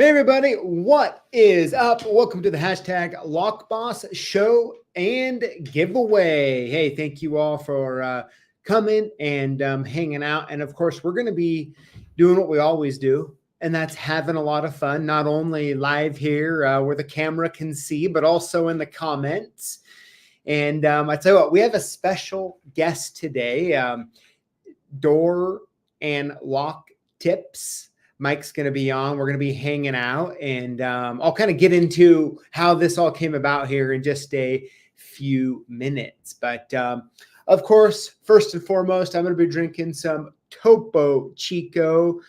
Hey everybody, what is up? Welcome to the hashtag Lockboss Show and Giveaway. Hey, thank you all for coming and hanging out. And of course, we're going to be doing what we always do, and that's having a lot of fun, not only live here where the camera can see, but also in the comments. And I tell you what, we have a special guest today, door and lock tips. Mike's going to be on. We're going to be hanging out, and I'll kind of get into how this all came about here in just a few minutes. But of course, first and foremost, I'm going to be drinking some Topo Chico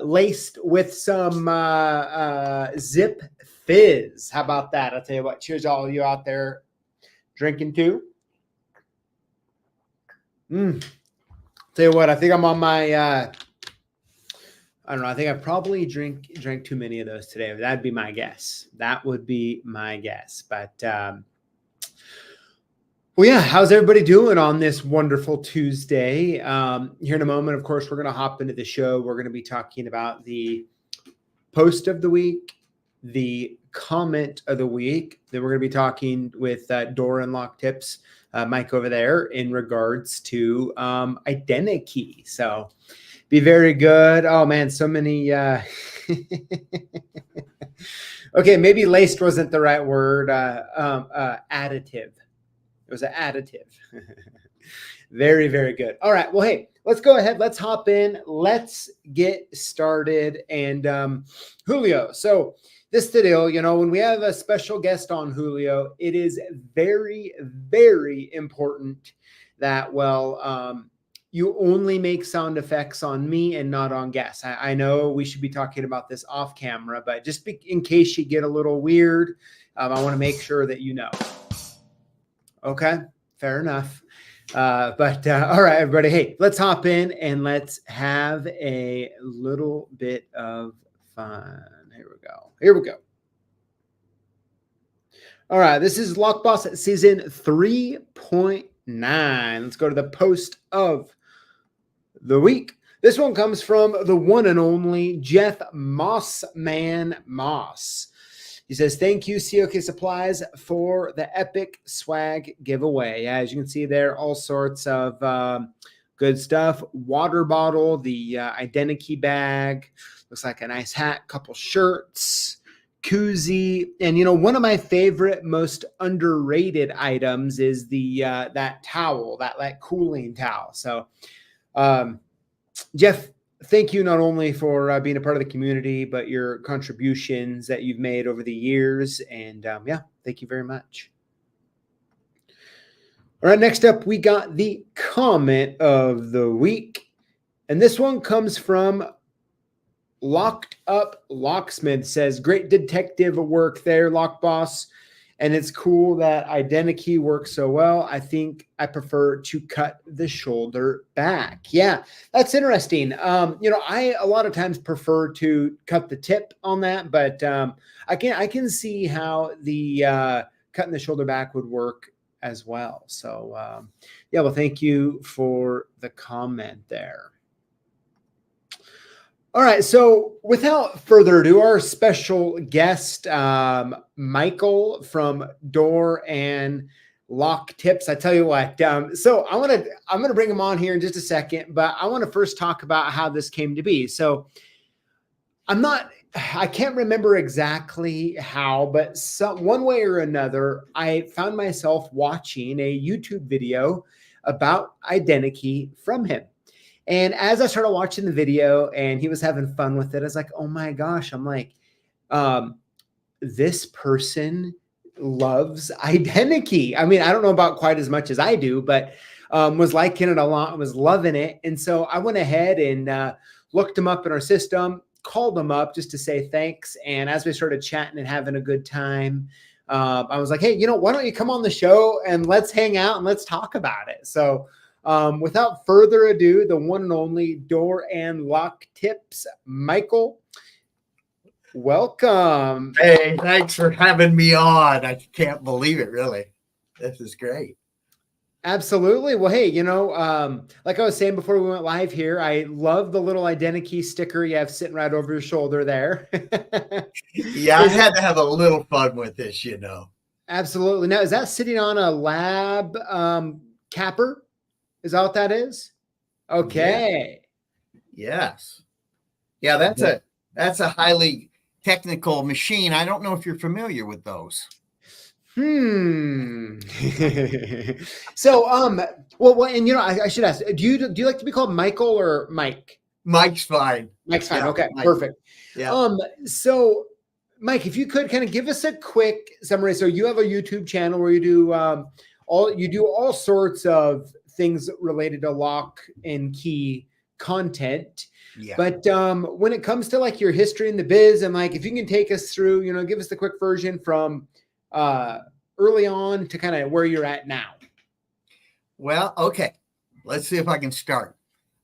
laced with some Zip Fizz. How about that? I'll tell you what. Cheers, all of you out there drinking too. Tell you what, I think I'm on my I don't know. I think I probably drank too many of those today. That'd be my guess. That would be my guess. But well, yeah. How's everybody doing on this wonderful Tuesday? Here in a moment, of course, we're going to hop into the show. We're going to be talking about the post of the week, the comment of the week. Then we're going to be talking with door and lock tips, Mike over there, in regards to ideniKey. So. Be very good. Oh man, so many. Okay, maybe laced wasn't the right word. Additive. It was an additive. Very, very good. All right. Well, hey, let's go ahead. Let's hop in. Let's get started. And Julio. So this the deal. You know, when we have a special guest on Julio, it is very, very important that you only make sound effects on me and not on guests. I know we should be talking about this off camera, but just in case you get a little weird, I want to make sure that you know. Okay, fair enough. All right, everybody. Hey, let's hop in and let's have a little bit of fun. Here we go. Here we go. All right, this is Lockboss season 3.9. Let's go to the post of the week. This one comes from the one and only Jeff Mossman Moss. He says, thank you, CLK Supplies, for the epic swag giveaway. As you can see there, all sorts of good stuff. Water bottle, the ideniKey bag. Looks like a nice hat, couple shirts, koozie. And, you know, one of my favorite, most underrated items is the that towel, that cooling towel. So, Jeff, thank you not only for being a part of the community, but your contributions that you've made over the years. And yeah, thank you very much. All right, next up, we got the comment of the week. And this one comes from Locked Up Locksmith. Says, great detective work there, Lockboss. And it's cool that ideniKey works so well. I think I prefer to cut the shoulder back. Yeah, that's interesting. You know, I a lot of times prefer to cut the tip on that, but I can see how the cutting the shoulder back would work as well. So yeah, well, thank you for the comment there. All right, so without further ado, our special guest, Michael from Door and Lock Tips. I tell you what, so I'm gonna bring him on here in just a second, but I want to first talk about how this came to be. So I can't remember exactly how, but one way or another, I found myself watching a YouTube video about ideniKey from him. And as I started watching the video and he was having fun with it, I was like, oh my gosh, I'm like, this person loves ideniKey. I mean, I don't know about quite as much as I do, but was liking it a lot, was loving it. And so I went ahead and looked him up in our system, called him up just to say thanks. And as we started chatting and having a good time, I was like, hey, you know, why don't you come on the show and let's hang out and let's talk about it. So without further ado, the one and only Door and Lock Tips, Michael, welcome. Hey, thanks for having me on. I can't believe it, really. This is great. Absolutely. Well, hey, like I was saying before we went live here, I love the little ideniKey sticker you have sitting right over your shoulder there. Yeah, I had to have a little fun with this, Absolutely. Now, is that sitting on a lab capper? Is that what that is? Yeah. Okay. Yes. Yeah, that's a highly technical machine. I don't know if you're familiar with those. So, well, and I should ask, do you like to be called Michael or Mike? Mike's fine. Mike's fine. Yeah, Okay, Mike. perfect. Yeah. So Mike, if you could kind of give us a quick summary. So you have a YouTube channel where you do all sorts of things related to lock and key content. Yeah. But when it comes to like your history in the biz, and like if you can take us through, give us the quick version from early on to kind of where you're at now. Well, okay. Let's see if I can start.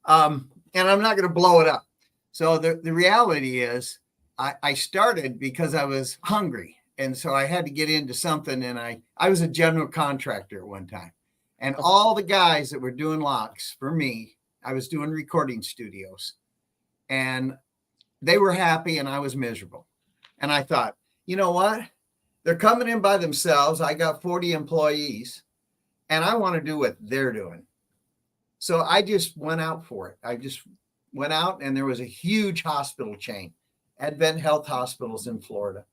And I'm not going to blow it up. So the reality is I started because I was hungry. And so I had to get into something. And I was a general contractor at one time. And all the guys that were doing locks for me, I was doing recording studios. And they were happy and I was miserable. And I thought, you know what? They're coming in by themselves. I got 40 employees and I want to do what they're doing. So I just went out for it. I just went out and there was a huge hospital chain, Advent Health Hospitals in Florida.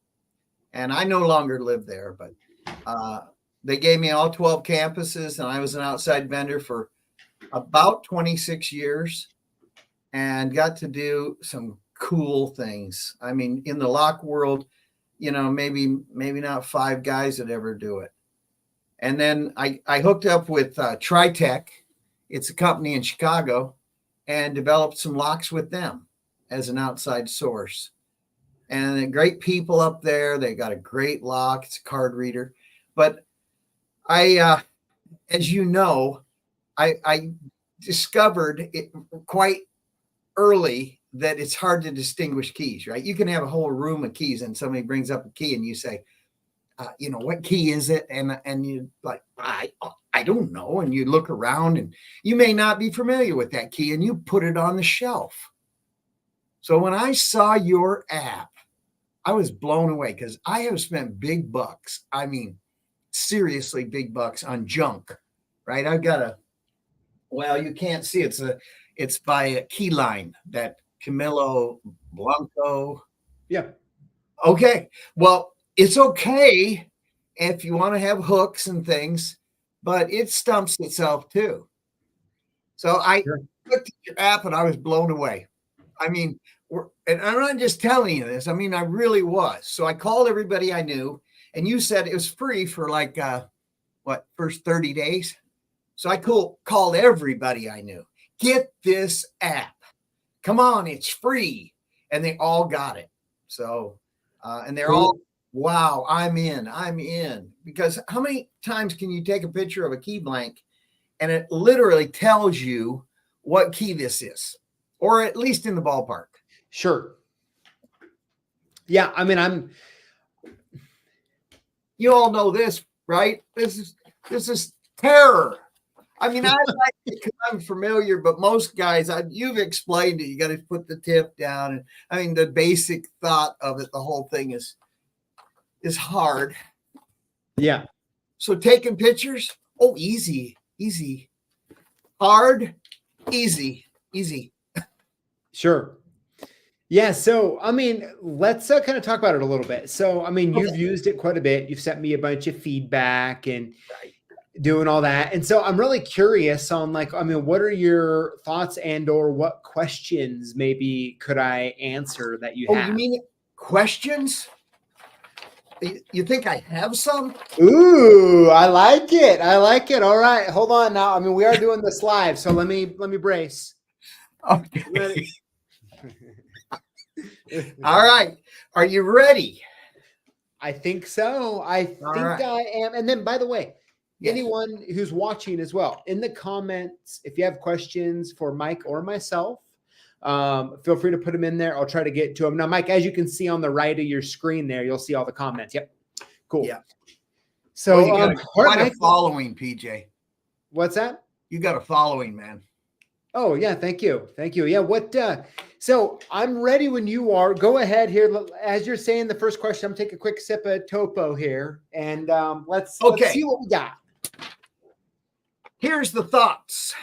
And I no longer live there, but they gave me all 12 campuses and I was an outside vendor for about 26 years and got to do some cool things. I mean, in the lock world, maybe not 5 guys that ever do it. And then I hooked up with Tritech. It's a company in Chicago, and developed some locks with them as an outside source. And they're great people up there. They got a great lock. It's a card reader. But I, as you know, I discovered it quite early that it's hard to distinguish keys, right? You can have a whole room of keys and somebody brings up a key and you say, what key is it? And you like, I don't know. And you look around and you may not be familiar with that key and you put it on the shelf. So when I saw your app, I was blown away because I have spent big bucks. I mean, seriously big bucks on junk, right? I've got you can't see it's by a key line, that Camilo Blanco. Yeah. Okay. Well, it's okay if you want to have hooks and things, but it stumps itself too. So I looked at your app and I was blown away. I mean, and I'm not just telling you this. I mean, I really was. So I called everybody I knew, and you said it was free for like, first 30 days. So I called everybody I knew. Get this app. Come on, it's free. And they all got it. So, and they're all, wow, I'm in. Because how many times can you take a picture of a key blank and it literally tells you what key this is, or at least in the ballpark? Sure. Yeah. I mean, you all know this, right? This is terror. I mean, I like it because I'm familiar, but most guys, you've explained it. You got to put the tip down. And I mean, the basic thought of it, the whole thing is hard. Yeah. So taking pictures, easy. Hard, easy. Sure. Yeah. So, I mean, let's kind of talk about it a little bit. So, I mean, you've used it quite a bit. You've sent me a bunch of feedback and doing all that. And so I'm really curious on what are your thoughts and or what questions maybe could I answer that you have? You mean questions? You think I have some? Ooh, I like it. All right. Hold on now. I mean, we are doing this live, so let me brace. Okay. All right. Are you ready? I think so. I am. And then, by the way, anyone who's watching as well, in the comments, if you have questions for Mike or myself, feel free to put them in there. I'll try to get to them. Now, Mike, as you can see on the right of your screen there, you'll see all the comments. Yep. Cool. Yeah. So you got quite a following, PJ. What's that? You got a following, man. Oh yeah, thank you. Thank you. Yeah, what so I'm ready when you are. Go ahead here. As you're saying the first question, I'm taking a quick sip of topo here, and let's see what we got. Here's the thoughts.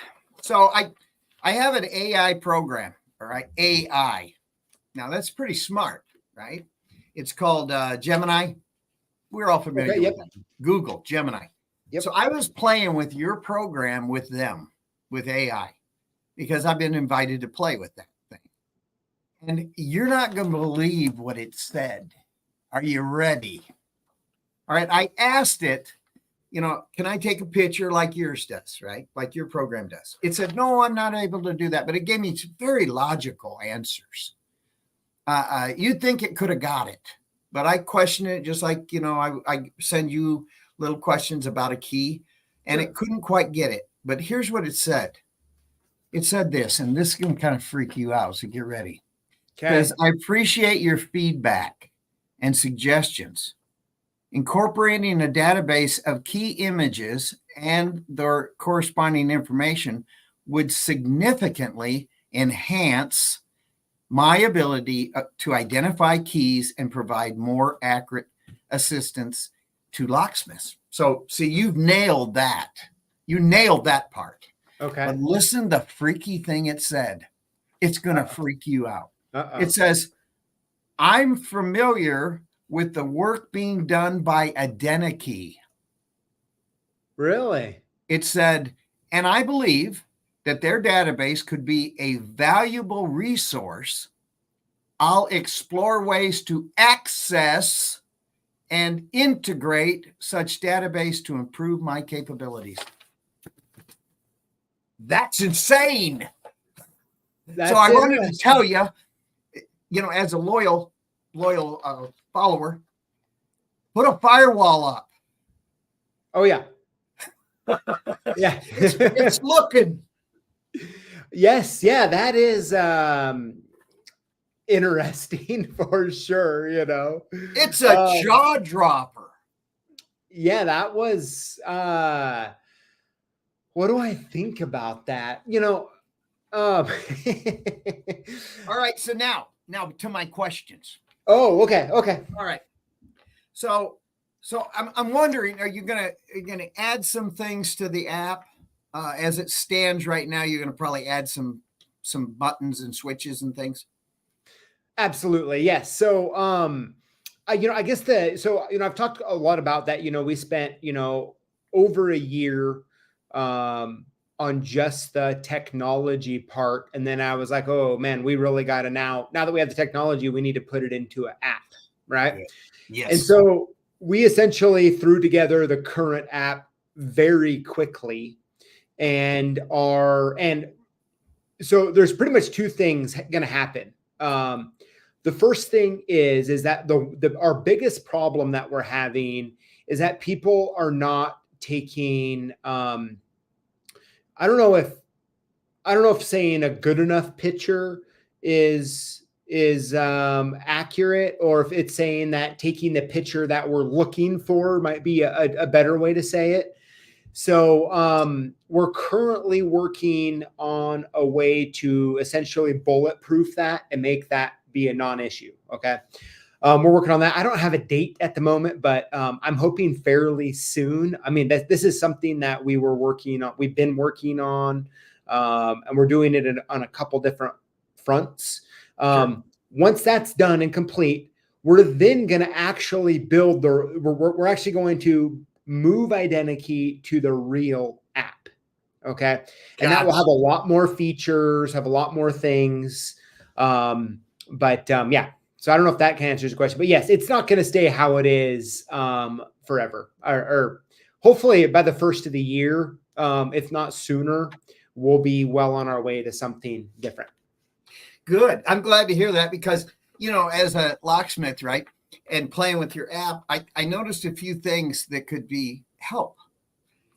So I have an AI program, all right? AI. Now that's pretty smart, right? It's called Gemini. We're all familiar with that. Google, Gemini. Yep. So I was playing with your program with them, with AI, because I've been invited to play with that thing. And you're not going to believe what it said. Are you ready? All right. I asked it, you know, can I take a picture like yours does, right? Like your program does. It said, no, I'm not able to do that. But it gave me very logical answers. You'd think it could have got it. But I question it just like, you know, I send you little questions about a key, and it couldn't quite get it. But here's what it said. It said this, and this can kind of freak you out, so get ready. Because I appreciate your feedback and suggestions. Incorporating a database of key images and their corresponding information would significantly enhance my ability to identify keys and provide more accurate assistance to locksmiths. So, see, you've nailed that. You nailed that part. Okay. But listen, the freaky thing it said. It's going to freak you out. It says, I'm familiar with the work being done by ideniKey. Really? It said, and I believe that their database could be a valuable resource. I'll explore ways to access and integrate such database to improve my capabilities. That's insane. So I wanted to tell you, you know, as a loyal follower, put a firewall up. Oh yeah. Yeah. It's looking. Yes. Yeah. That is interesting for sure. You know, it's a jaw dropper. Yeah. That was, what do I think about that? You know, all right. So now to my questions. Oh, okay. Okay. All right. So I'm wondering, are you gonna add some things to the app as it stands right now? You're gonna probably add some buttons and switches and things. Absolutely, yes. So, I guess I've talked a lot about that. You know, we spent over a year on just the technology part, and then I was like, oh man, we really got to now that we have the technology, we need to put it into an app, right? Yes. And so we essentially threw together the current app very quickly, and so there's pretty much two things going to happen. The first thing is that our biggest problem that we're having is that people are not taking, I don't know if saying a good enough picture is accurate, or if it's saying that taking the picture that we're looking for might be a better way to say it. So we're currently working on a way to essentially bulletproof that and make that be a non-issue. Okay. We're working on that. I don't have a date at the moment, but I'm hoping fairly soon. I mean, this is something that we've been working on, and we're doing it on a couple different fronts. Sure. Once that's done and complete, we're then going to actually build we're actually going to move ideniKey to the real app. Okay. Gotcha. And that will have a lot more features, have a lot more things. Yeah. So I don't know if that can answer your question, but yes, it's not going to stay how it is forever, or hopefully by the first of the year, if not sooner, we'll be well on our way to something different. Good. I'm glad to hear that, because, as a locksmith, right, and playing with your app, I noticed a few things that could be help.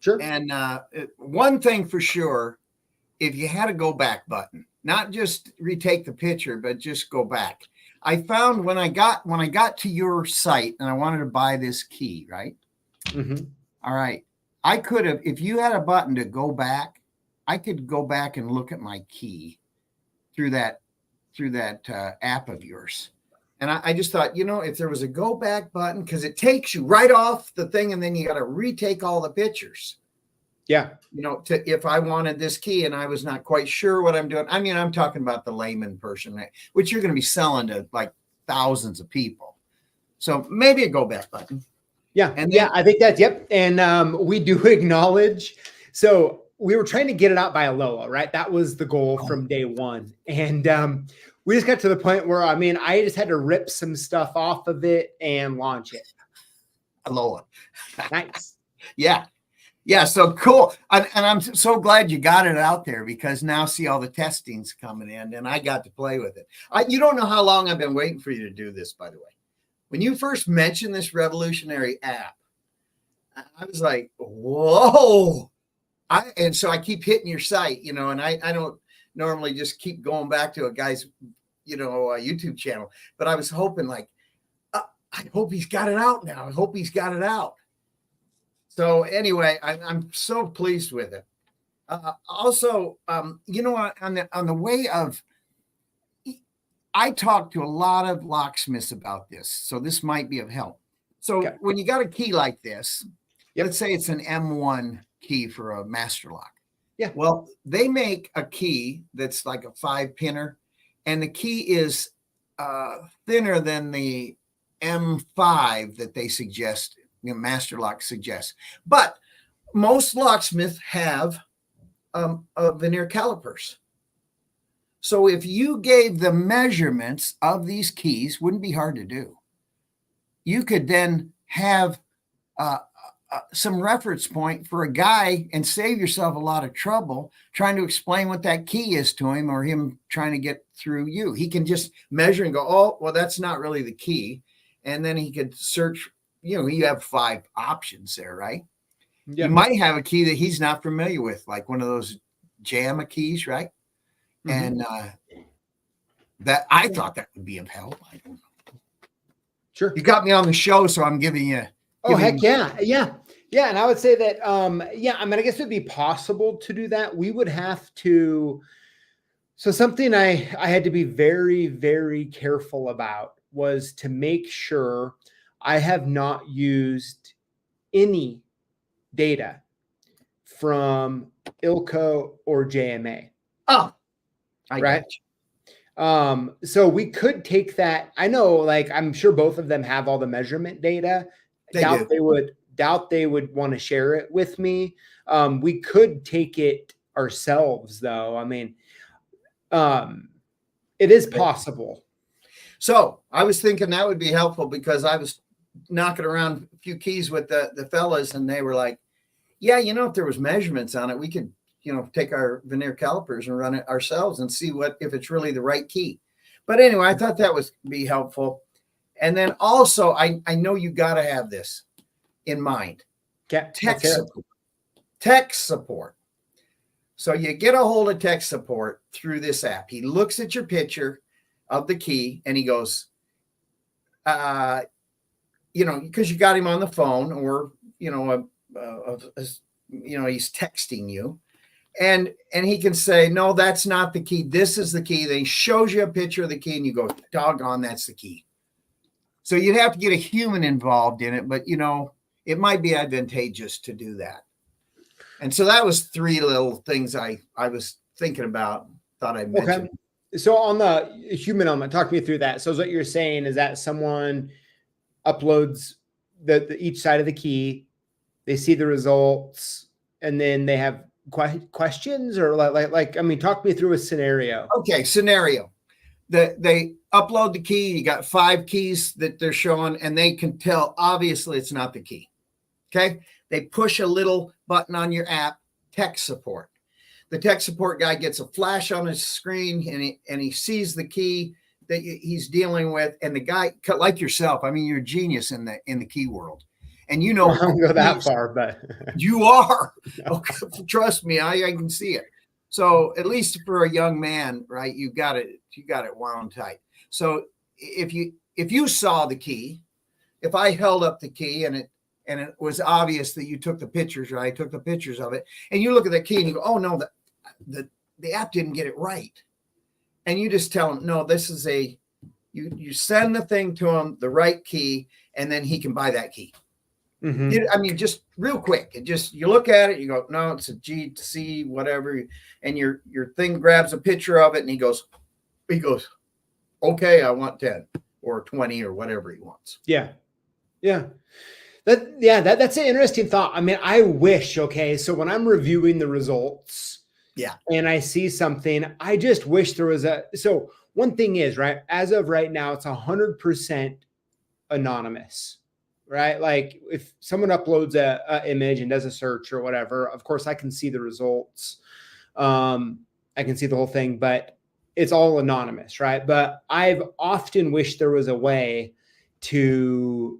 Sure. And one thing for sure, if you had a go back button, not just retake the picture, but just go back. I found when I got to your site and I wanted to buy this key, right? Mm-hmm. All right. I could have, if you had a button to go back, I could go back and look at my key through that app of yours. And I just thought, if there was a go back button, because it takes you right off the thing, and then you got to retake all the pictures. Yeah. If I wanted this key and I was not quite sure what I'm doing. I mean, I'm talking about the layman person, which you're going to be selling to like thousands of people. So maybe a go back button. Yeah. And yeah, I think that's, yep. And we do acknowledge. So we were trying to get it out by Aloha, right? That was the goal from day one. And we just got to the point where, I just had to rip some stuff off of it and launch it. Aloha. Nice. Yeah. Yeah. So cool. And I'm so glad you got it out there, because now see all the testing's coming in and I got to play with it. You don't know how long I've been waiting for you to do this, by the way. When you first mentioned this revolutionary app, I was like, whoa. And so I keep hitting your site, and I don't normally just keep going back to a guy's, YouTube channel, but I was hoping like, I hope he's got it out now. I hope he's got it out. So anyway, I'm so pleased with it. Also, on the way of, I talked to a lot of locksmiths about this, so this might be of help. So when you got a key like this, let's say it's an M1 key for a master lock. Yeah. Well, they make a key that's like a 5-pinner, and the key is thinner than the M5 that they suggest, master lock suggests. But most locksmiths have veneer calipers. So if you gave the measurements of these keys, wouldn't be hard to do. You could then have some reference point for a guy and save yourself a lot of trouble trying to explain what that key is to him, or him trying to get through you. He can just measure and go, oh, well, that's not really the key. And then he could search, you have 5 options there, right? Yeah. You might have a key that he's not familiar with, like one of those JAMA keys, right? Mm-hmm. And that I thought that would be of help. I don't know. Sure. You got me on the show, so I'm giving you. Oh, heck yeah. Yeah. Yeah. And I would say that, I guess it'd be possible to do that. We would have to. So something I had to be very, very careful about was to make sure I have not used any data from ILCO or JMA. Oh, right. So we could take that. I know, I'm sure both of them have all the measurement data. Doubt they would want to share it with me. We could take it ourselves, though. It is possible. So I was thinking that would be helpful, because I was knocking around a few keys with the fellas, and they were like, yeah, if there was measurements on it, we could, take our veneer calipers and run it ourselves and see if it's really the right key. But anyway, I thought that would be helpful. And then also, I know you got to have this in mind. Tech support. So you get a hold of tech support through this app. He looks at your picture of the key and he goes, because you got him on the phone, or, he's texting you. And he can say, no, that's not the key. This is the key. Then he shows you a picture of the key and you go, doggone, that's the key. So you'd have to get a human involved in it, but it might be advantageous to do that. And so that was 3 little things I was thinking about, thought I'd mention. Okay. So on the human element, talk me through that. So what you're saying is that someone uploads each side of the key, they see the results, and then they have questions, or talk me through a scenario. Okay. Scenario. They upload the key. You got 5 keys that they're showing, and they can tell, obviously it's not the key. Okay. They push a little button on your app, tech support. The tech support guy gets a flash on his screen, and he sees the key that he's dealing with. And the guy, like yourself, you're a genius in the key world. And I don't go that far, but you are. Okay, trust me, I can see it. So at least for a young man, right, you got it wound tight. So if you saw the key, if I held up the key and and it was obvious that you took the pictures, right? I took the pictures of it, and you look at the key and you go, oh no, the app didn't get it right. And you just tell him, no, this is you send the thing to him, the right key, and then he can buy that key. I mean, just real quick. You look at it, you go, no, it's a G to C, whatever. And your thing grabs a picture of it and he goes, okay, I want 10 or 20 or whatever he wants. Yeah. Yeah. That's an interesting thought. I mean, I wish, okay, so when I'm reviewing the results, and I see something, I just wish there was so one thing is, right, as of right now, it's 100% anonymous, right? Like if someone uploads a image and does a search or whatever, of course I can see the results. I can see the whole thing, but it's all anonymous, right? But I've often wished there was a way to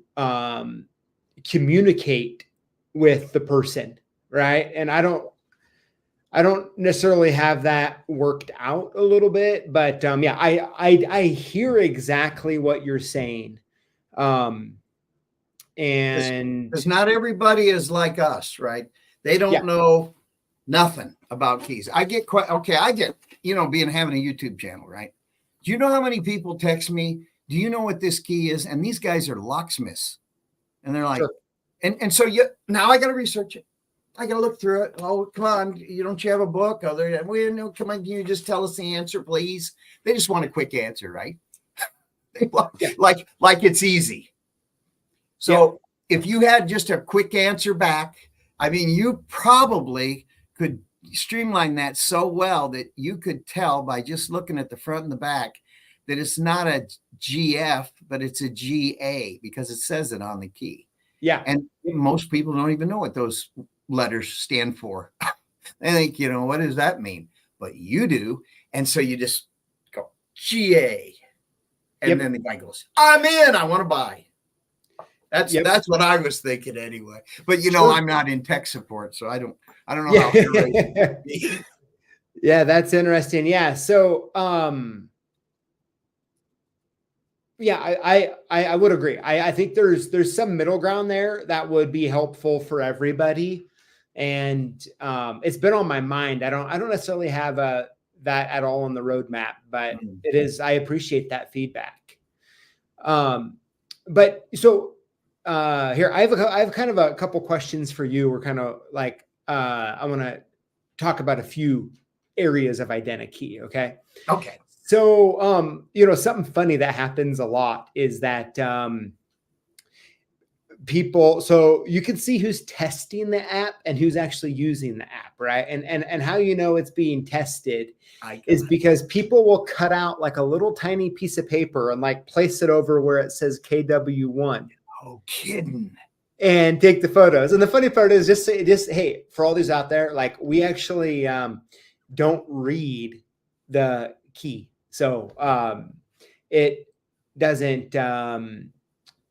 communicate with the person, right? And I don't necessarily have that worked out a little bit, but yeah, I hear exactly what you're saying. And because not everybody is like us, right? They don't know nothing about keys. I get having a YouTube channel, right? Do you know how many people text me? Do you know what this key is? And these guys are locksmiths, and they're like, sure. and so now I got to research it. I got to look through it. Oh, come on. Don't you have a book? Come on. Can you just tell us the answer, please? They just want a quick answer, right? like it's easy. So if you had just a quick answer back, I mean, you probably could streamline that so well that you could tell by just looking at the front and the back that it's not a GF, but it's a GA because it says it on the key. Yeah. And most people don't even know what those letters stand for. They think, what does that mean? But you do. And so you just go GA. And then the guy goes, I'm in, I want to buy. That's what I was thinking anyway. But sure. I'm not in tech support, so I don't know how it be. Yeah, that's interesting. Yeah. So I would agree. I think there's some middle ground there that would be helpful for everybody. And it's been on my mind. I don't necessarily have that at all on the roadmap, but it is. I appreciate that feedback. But so here I have kind of a couple questions for you. We're kind of like I want to talk about a few areas of ideniKey. Okay. Okay. So something funny that happens a lot is that people, so you can see who's testing the app and who's actually using the app, right? And how it's being tested is because people will cut out like a little tiny piece of paper and like place it over where it says KW1. Oh, kidding. And take the photos. And the funny part is just hey, for all these out there, like we actually don't read the key. So it doesn't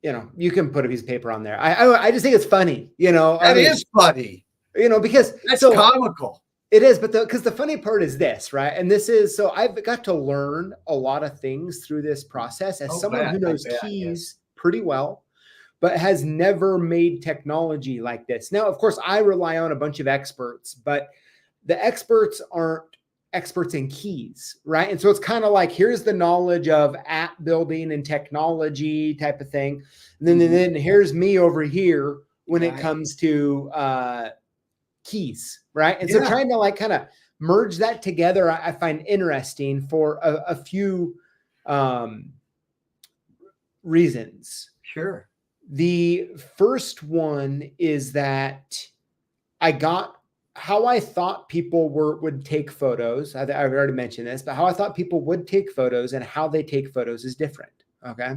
you can put a piece of paper on there. I just think it's funny, That is funny. Because that's comical. It is, but because the funny part is this, right? And this is, so I've got to learn a lot of things through this process as someone who knows keys pretty well, but has never made technology like this. Now, of course, I rely on a bunch of experts, but the experts aren't experts in keys, right? And so it's kind of like, here's the knowledge of app building and technology type of thing. And then here's me over here when it comes to keys, right? And so trying to like kind of merge that together, I find interesting for a few reasons. Sure. The first one is that how I thought people would take photos. I've already mentioned this, but how I thought people would take photos and how they take photos is different. Okay.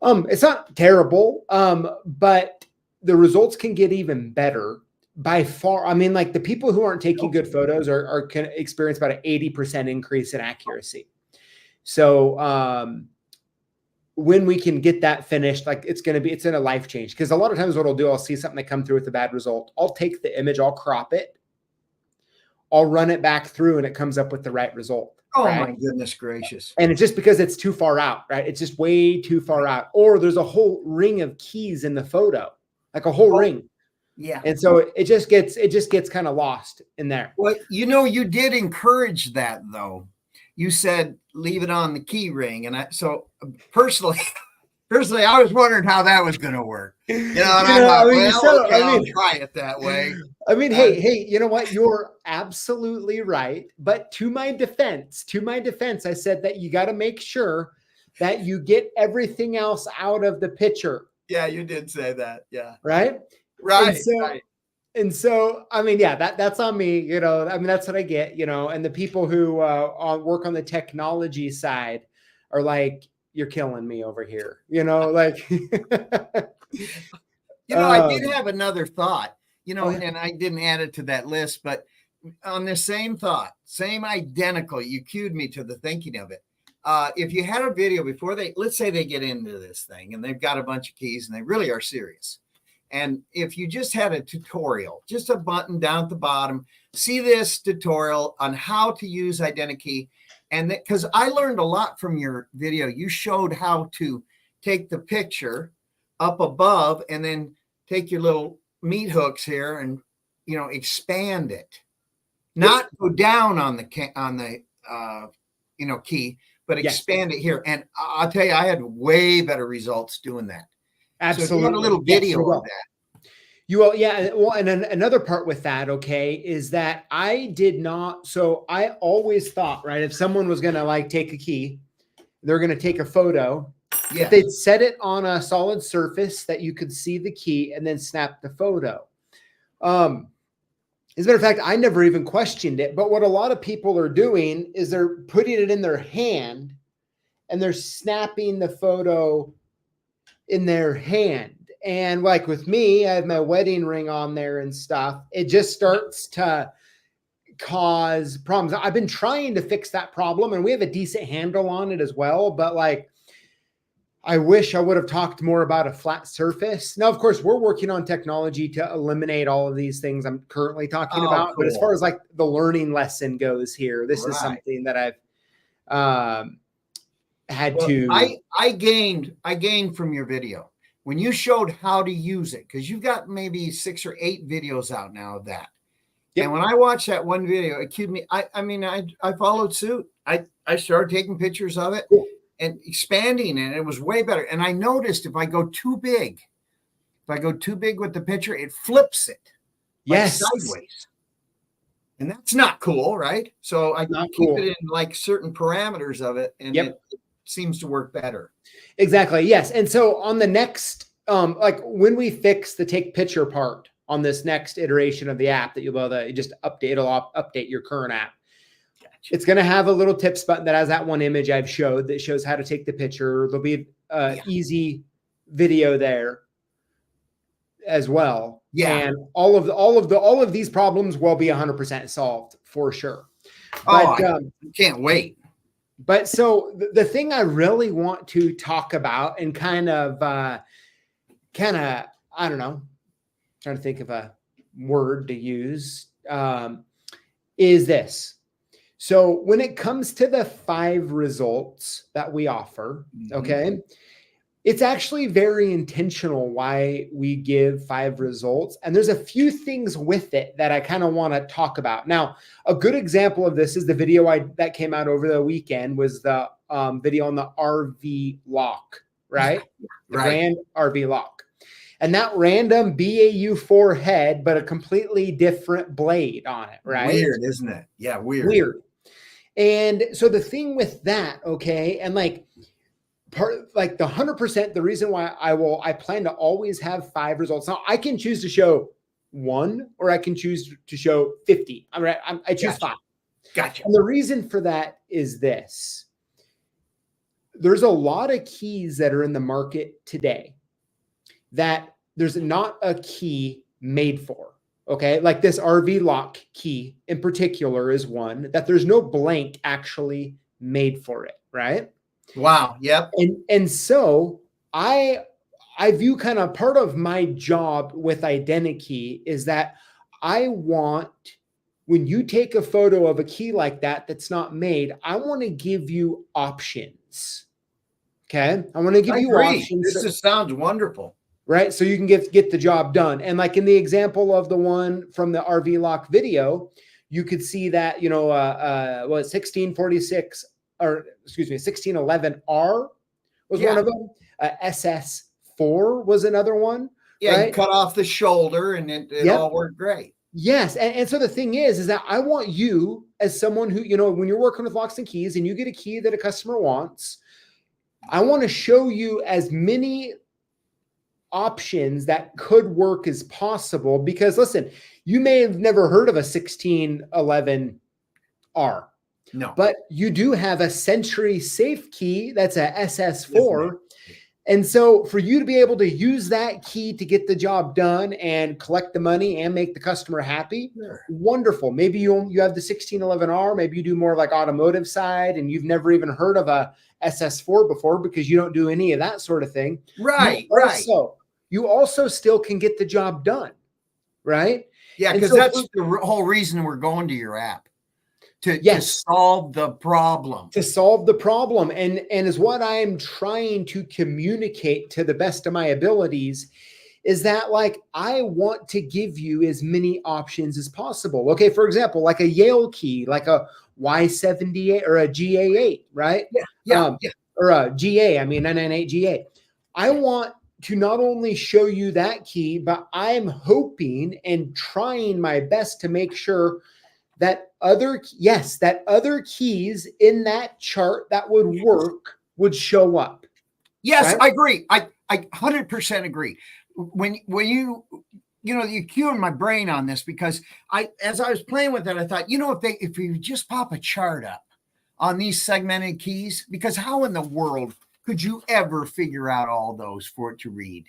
It's not terrible, but the results can get even better by far. I mean, like the people who aren't taking good photos can experience about an 80% increase in accuracy. So, when we can get that finished, like it's in a life change. Because a lot of times what I'll do, I'll see something that come through with a bad result. I'll take the image, I'll crop it, I'll run it back through, and it comes up with the right result. Oh my goodness gracious. And it's just because it's too far out, right? It's just way too far out. Or there's a whole ring of keys in the photo. like a whole ring. Yeah. And so it just gets kind of lost in there. Well, you did encourage that though. You said leave it on the key ring. And so personally, I was wondering how that was going to work. And I thought, I'll try it that way. I mean, hey, you know what? You're absolutely right. But to my defense, I said that you got to make sure that you get everything else out of the picture. Yeah, you did say that. Yeah. Right. Right. And so, I mean, yeah, that's on me, I mean, that's what I get, and the people who work on the technology side are like, you're killing me over here, like, I did have another thought, and I didn't add it to that list, but on the same thought, same identical, you cued me to the thinking of it. If you had a video before let's say they get into this thing and they've got a bunch of keys and they really are serious. And if you just had a tutorial, just a button down at the bottom, see this tutorial on how to use ideniKey. And because I learned a lot from your video, you showed how to take the picture up above and then take your little meat hooks here and, expand it, not go down on the key, but expand it here. And I'll tell you, I had way better results doing that. Absolutely. So if you had a little video of that. You will, yeah. Well, and then another part with that, okay, is that I did not. So I always thought, right, if someone was going to like take a key, they're going to take a photo. Yeah. If they'd set it on a solid surface that you could see the key and then snap the photo. As a matter of fact, I never even questioned it. But what a lot of people are doing is they're putting it in their hand and they're snapping the photo in their hand. And like with me, I have my wedding ring on there and stuff. It just starts to cause problems. I've been trying to fix that problem and we have a decent handle on it as well. But like, I wish I would have talked more about a flat surface. Now, of course, we're working on technology to eliminate all of these things I'm currently talking about. Cool. But as far as like the learning lesson goes here, this is something that I've had to. I gained from your video when you showed how to use it, because you've got maybe 6 or 8 videos out now of that. Yep. And when I watched that one video, it cued me. I followed suit. I started taking pictures of it. Cool. And expanding, and it was way better. And I noticed if I go too big with the picture, it flips it sideways. And that's not cool, right? So I keep it in like certain parameters of it, and it seems to work better. Exactly. Yes. And so on the next, like when we fix the take picture part on this next iteration of the app that you'll be able to just update, it'll update your current app. It's going to have a little tips button that has that one image I've showed that shows how to take the picture. There'll be easy video there as well. Yeah. And all of these problems will be 100% solved for sure. But, I can't wait. But so the thing I really want to talk about and kind of, I don't know, trying to think of a word to use, is this. So when it comes to the 5 results that we offer, okay, it's actually very intentional why we give 5 results. And there's a few things with it that I kind of want to talk about. Now, a good example of this is the video that came out over the weekend was the video on the RV lock, right? The brand RV lock. And that random BAU4 head, but a completely different blade on it, right? Weird, isn't it? Yeah, weird. And so the thing with that, okay, and like the 100%, the reason why I plan to always have 5 results. Now I can choose to show 1 or I can choose to show 50. I choose 5. Gotcha. And the reason for that is this. There's a lot of keys that are in the market today that there's not a key made for. Okay, like this RV lock key in particular is one that there's no blank actually made for it, right? Wow. Yep. And so I view kind of part of my job with ideniKey is that I want, when you take a photo of a key like that that's not made, I want to give you options. Okay, I want to give you options. This just sounds wonderful. right? So you can get the job done. And like in the example of the one from the RV lock video, you could see that, 1646 or excuse me, 1611R was one of them. SS4 was another one. Yeah, right? You cut off the shoulder and it all worked great. Yes. And so the thing is that I want you as someone who, when you're working with locks and keys and you get a key that a customer wants, I want to show you as many options that could work as possible, because listen, you may have never heard of a 1611R. No. But you do have a Century Safe key that's a SS4. And so for you to be able to use that key to get the job done and collect the money and make the customer happy, wonderful. Maybe you have the 1611R, maybe you do more like automotive side and you've never even heard of a SS4 before because you don't do any of that sort of thing. Right. So you also still can get the job done, right? Yeah, because that's the whole reason we're going to your app. To solve the problem. To solve the problem. And is what I'm trying to communicate to the best of my abilities is that, like, I want to give you as many options as possible. Okay, for example, like a Yale key, like a Y78 or a GA8, right? Or a GA, 998 GA. I want to not only show you that key, but I'm hoping and trying my best to make sure that other keys in that chart that would work would show up. Yes, right? I agree. I 100% agree. When you cueing my brain on this, because as I was playing with it, I thought, if you just pop a chart up on these segmented keys, because how in the world could you ever figure out all those for it to read?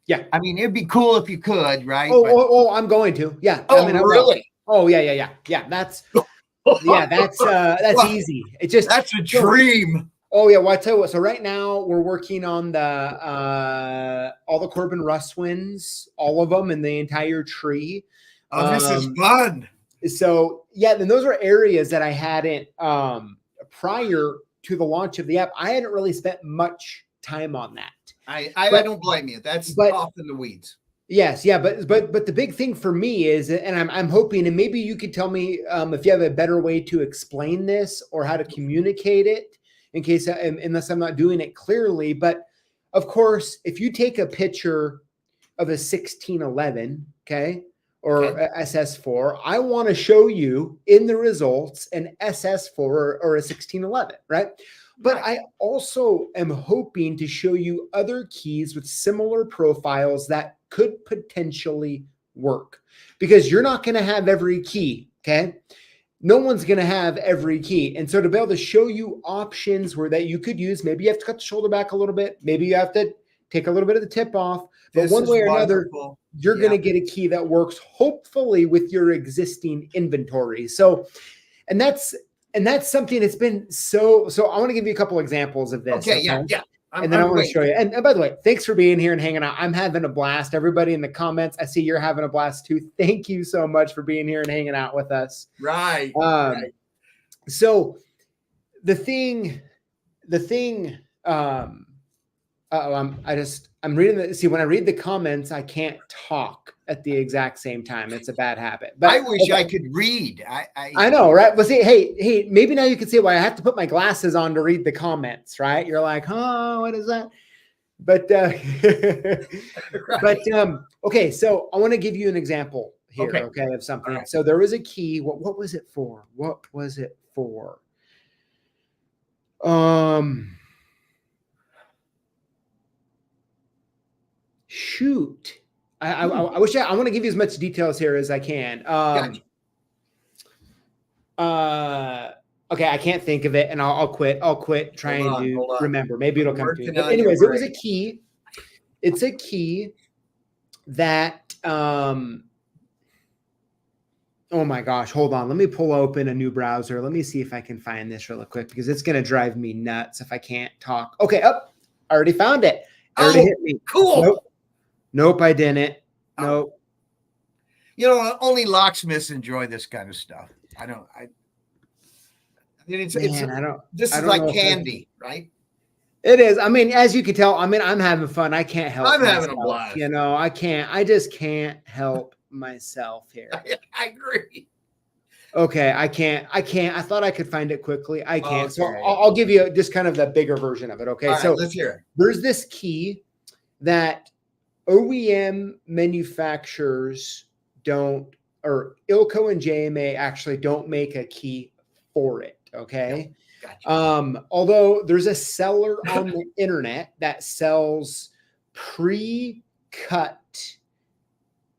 Yeah. It'd be cool if you could, right? I'm going to. Yeah. Oh, really? Oh, yeah. That's easy. That's a dream. Oh yeah. Well, I tell you what. So right now we're working on all the Corbin Russwins, all of them in the entire tree. Oh, this is fun. So yeah, then those are areas that I hadn't prior to the launch of the app. I hadn't really spent much time on that. I don't blame you. That's off in the weeds. Yes, yeah, but the big thing for me is, and I'm hoping, and maybe you could tell me if you have a better way to explain this or how to communicate it, in case unless I'm not doing it clearly. But of course, if you take a picture of a 1611, or SS4, I want to show you in the results an SS4 or a 1611, right? But I also am hoping to show you other keys with similar profiles that could potentially work, because you're not going to have every key. Okay. No one's going to have every key. And so to be able to show you options that you could use, maybe you have to cut the shoulder back a little bit. Maybe you have to take a little bit of the tip off, but one way or another, you're going to get a key that works hopefully with your existing inventory. So, and that's something that's been so I want to give you a couple examples of this. Okay. Yeah. And then I want to show you. And by the way, thanks for being here and hanging out. I'm having a blast. Everybody in the comments, I see you're having a blast too. Thank you so much for being here and hanging out with us. Right. So the thing, I'm reading see, when I read the comments, I can't talk at the exact same time. It's a bad habit. But I wish I could read. I know, right? But see, hey, maybe now you can see why I have to put my glasses on to read the comments, right? You're like, oh, what is that? But okay, so I want to give you an example here, okay, of something. Right. So there was a key. What was it for? Shoot. I wish I want to give you as much details here as I can. Okay, I can't think of it, and I'll quit. I'll quit trying to remember. Maybe it'll come to me. But anyways, it was a key. It's a key that oh my gosh, hold on. Let me pull open a new browser. Let me see if I can find this really quick, because it's gonna drive me nuts if I can't talk. Okay, I already found it. It already hit me. Cool. Nope, I didn't. Nope. Only locksmiths enjoy this kind of stuff. This is like candy, right? It is. I mean, as you can tell, I mean, I'm having fun. I can't help I'm myself. having a blast. You know, I just can't help myself here. I agree. Okay, I can't. I thought I could find it quickly. I can't. Okay. So I'll give you just kind of the bigger version of it. Okay. All right, So let's hear it. there's this key that OEM manufacturers don't, or ILCO and JMA actually don't make a key for it. Okay. Gotcha. Although there's a seller on the internet that sells pre-cut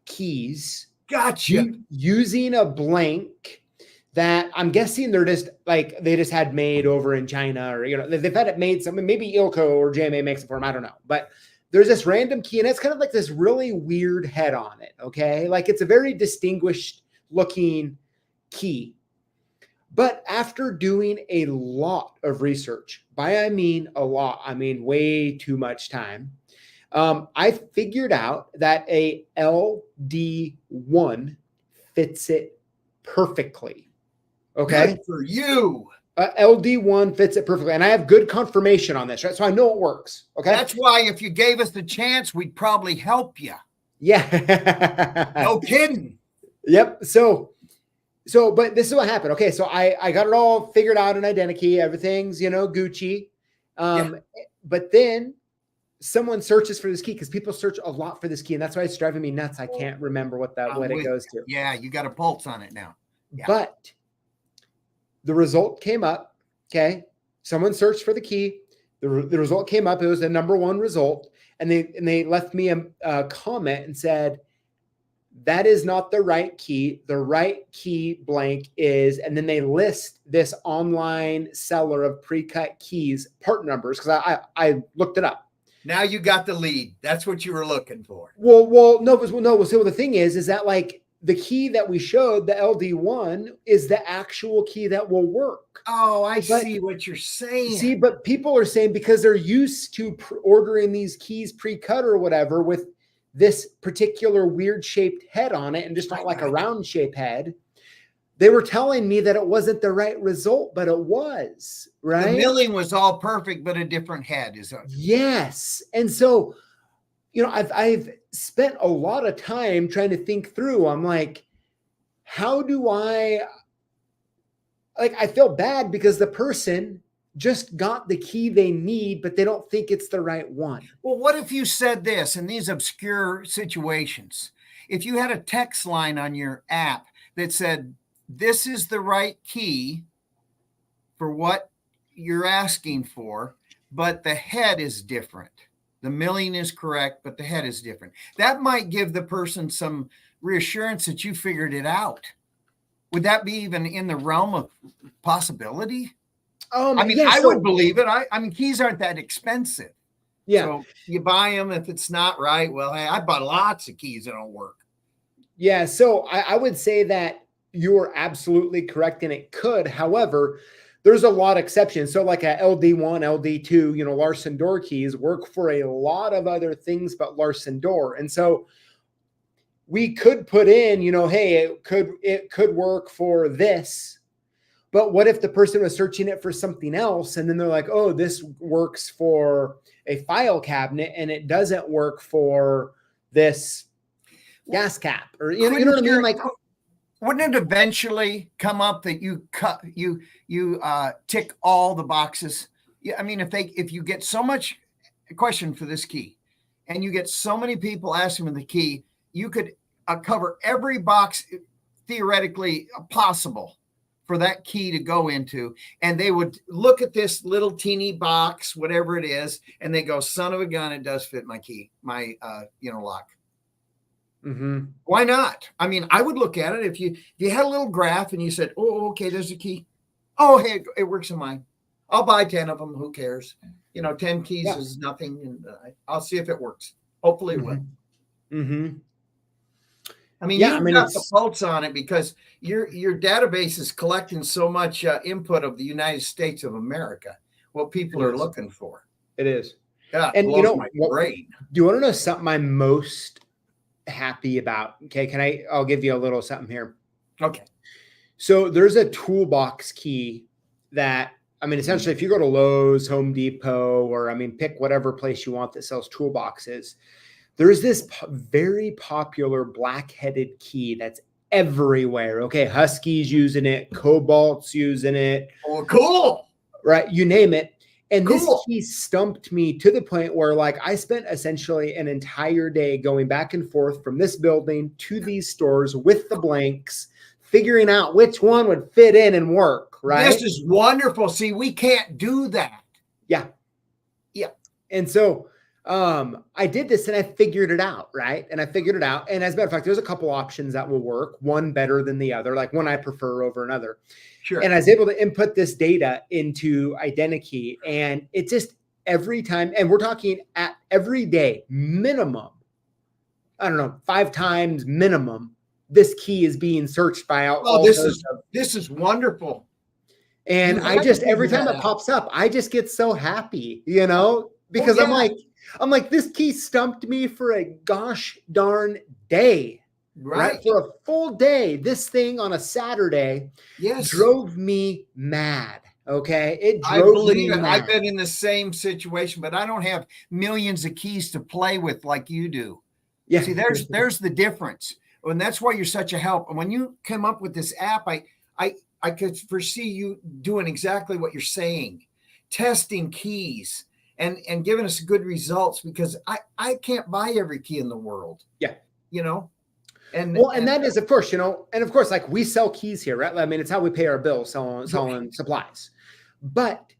keys Gotcha. using a blank that I'm guessing they're just like, they just had made over in China, or, you know, they've had it made something, maybe ILCO or JMA makes it for them. I don't know, but there's this random key and it's kind of like this really weird head on it. Okay. Like it's a very distinguished looking key. But after doing a lot of research, by I mean a lot, I mean way too much time, I figured out that a LD1 fits it perfectly. Okay. Good for you. LD1 fits it perfectly. And I have good confirmation on this, right? So I know it works. Okay. That's why if you gave us the chance, we'd probably help you. Yeah. No kidding. Yep. But this is what happened. Okay. So I got it all figured out in ideniKey. Everything's, you know, Gucci. But then someone searches for this key because people search a lot for this key. And that's why it's driving me nuts. I can't remember what it goes to. Yeah. You got a pulse on it now. Yeah. But the result came up. Okay. Someone searched for the key. The result came up. It was the #1 result. And they left me a comment and said, that is not the right key. The right key blank is, and then they list this online seller of pre-cut keys part numbers, because I looked it up. Now you got the lead. That's what you were looking for. No. So the thing is that like the key that we showed, the LD1, is the actual key that will work. Oh, I see what you're saying. See, but people are saying because they're used to ordering these keys pre-cut or whatever with this particular weird shaped head on it and just not like a round shape head, they were telling me that it wasn't the right result, but it was, right? The milling was all perfect, but a different head is it? Yes. And so, you know, I've spent a lot of time trying to think through. I'm like, how do I feel bad because the person just got the key they need, but they don't think it's the right one. Well, what if you said this in these obscure situations? If you had a text line on your app that said, this is the right key for what you're asking for, but the head is different. The milling is correct, but the head is different. That might give the person some reassurance that you figured it out. Would that be even in the realm of possibility? I mean, I would believe it. I mean, keys aren't that expensive. Yeah. So you buy them. If it's not right, well, hey, I bought lots of keys that don't work. Yeah. So I would say that you're absolutely correct, and it could. However, there's a lot of exceptions. So like a LD1, LD2, you know, Larson door keys work for a lot of other things but Larson door. And so we could put in, you know, hey, it could work for this. But what if the person was searching it for something else and then they're like, oh, this works for a file cabinet and it doesn't work for this gas cap, or you know what I mean? Like, wouldn't it eventually come up that you tick all the boxes? Yeah, I mean, if you get so much question for this key and you get so many people asking for the key, you could cover every box theoretically possible for that key to go into, and they would look at this little teeny box, whatever it is, and they go, son of a gun, it does fit my key, my lock. Mm-hmm. Why not? I mean, I would look at it if you had a little graph and you said, oh, okay, there's a key. Oh, hey, it works in mine. I'll buy 10 of them. Who cares? 10 keys is nothing, and I'll see if it works. Hopefully it will. Mm-hmm. I mean, you've got the pulse on it because your database is collecting so much input of the United States of America, what people are looking for. It is. Yeah, and blows my brain. Do you want to know something I'm most happy about? Okay, I'll give you a little something here. Okay. So there's a toolbox key that I mean, essentially, if you go to Lowe's, Home Depot, or I mean, pick whatever place you want that sells toolboxes, there's this very popular black-headed key that's everywhere. Okay, Husky's using it, Cobalt's using it. Oh, cool. Right, you name it. And Cool. this key stumped me to the point where, like, I spent essentially an entire day going back and forth from this building to these stores with the blanks, figuring out which one would fit in and work, right? This is wonderful. See, we can't do that. Yeah. Yeah. And so I did this and I figured it out, right? And I figured it out. And as a matter of fact, there's a couple options that will work, one better than the other, like one I prefer over another. Sure. And I was able to input this data into ideniKey, and it just every time, and we're talking at every day minimum, I don't know, 5 times minimum, this key is being searched by all. Oh, this is wonderful. And I just, every time it pops up, I just get so happy, you know, because I'm like, this key stumped me for a gosh darn day. Right. For a full day, this thing on a Saturday drove me mad. Okay. It drove me mad. I've been in the same situation, but I don't have millions of keys to play with like you do. Yeah. See, there's the difference. And that's why you're such a help. And when you came up with this app, I could foresee you doing exactly what you're saying, testing keys and giving us good results, because I can't buy every key in the world. Yeah. You know? And that is, of course, you know, and of course, like we sell keys here, right? I mean, it's how we pay our bills, selling supplies. But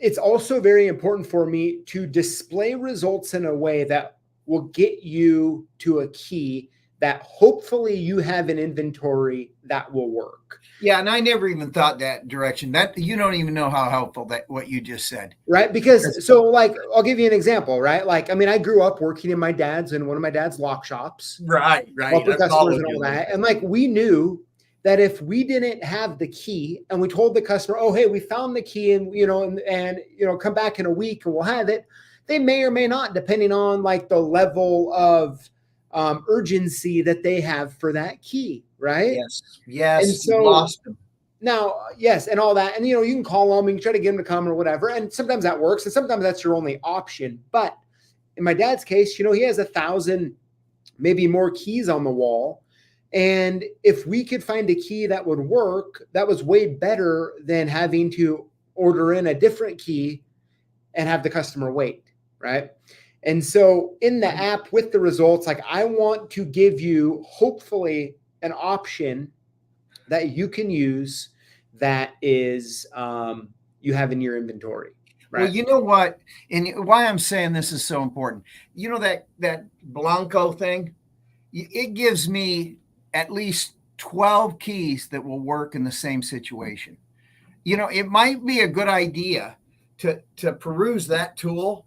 it's also very important for me to display results in a way that will get you to a key that hopefully you have an inventory that will work. Yeah, and I never even thought that direction. That you don't even know how helpful that what you just said. Right? Because so like I'll give you an example, right? Like I mean, I grew up working in one of my dad's lock shops. Right. Customers and all that. And like we knew that if we didn't have the key and we told the customer, oh, hey, we found the key and come back in a week and we'll have it, they may or may not, depending on like the level of urgency that they have for that key, right? Yes. And so lost them. Now, yes, and all that, and you can call them, and you try to get them to come or whatever, and sometimes that works, and sometimes that's your only option. But in my dad's case, he has 1,000, maybe more keys on the wall, and if we could find a key that would work, that was way better than having to order in a different key and have the customer wait, right? And so in the app with the results, like I want to give you hopefully an option that you can use that is you have in your inventory. Right? Well, you know what? And why I'm saying this is so important. You know that Blanco thing? It gives me at least 12 keys that will work in the same situation. It might be a good idea to peruse that tool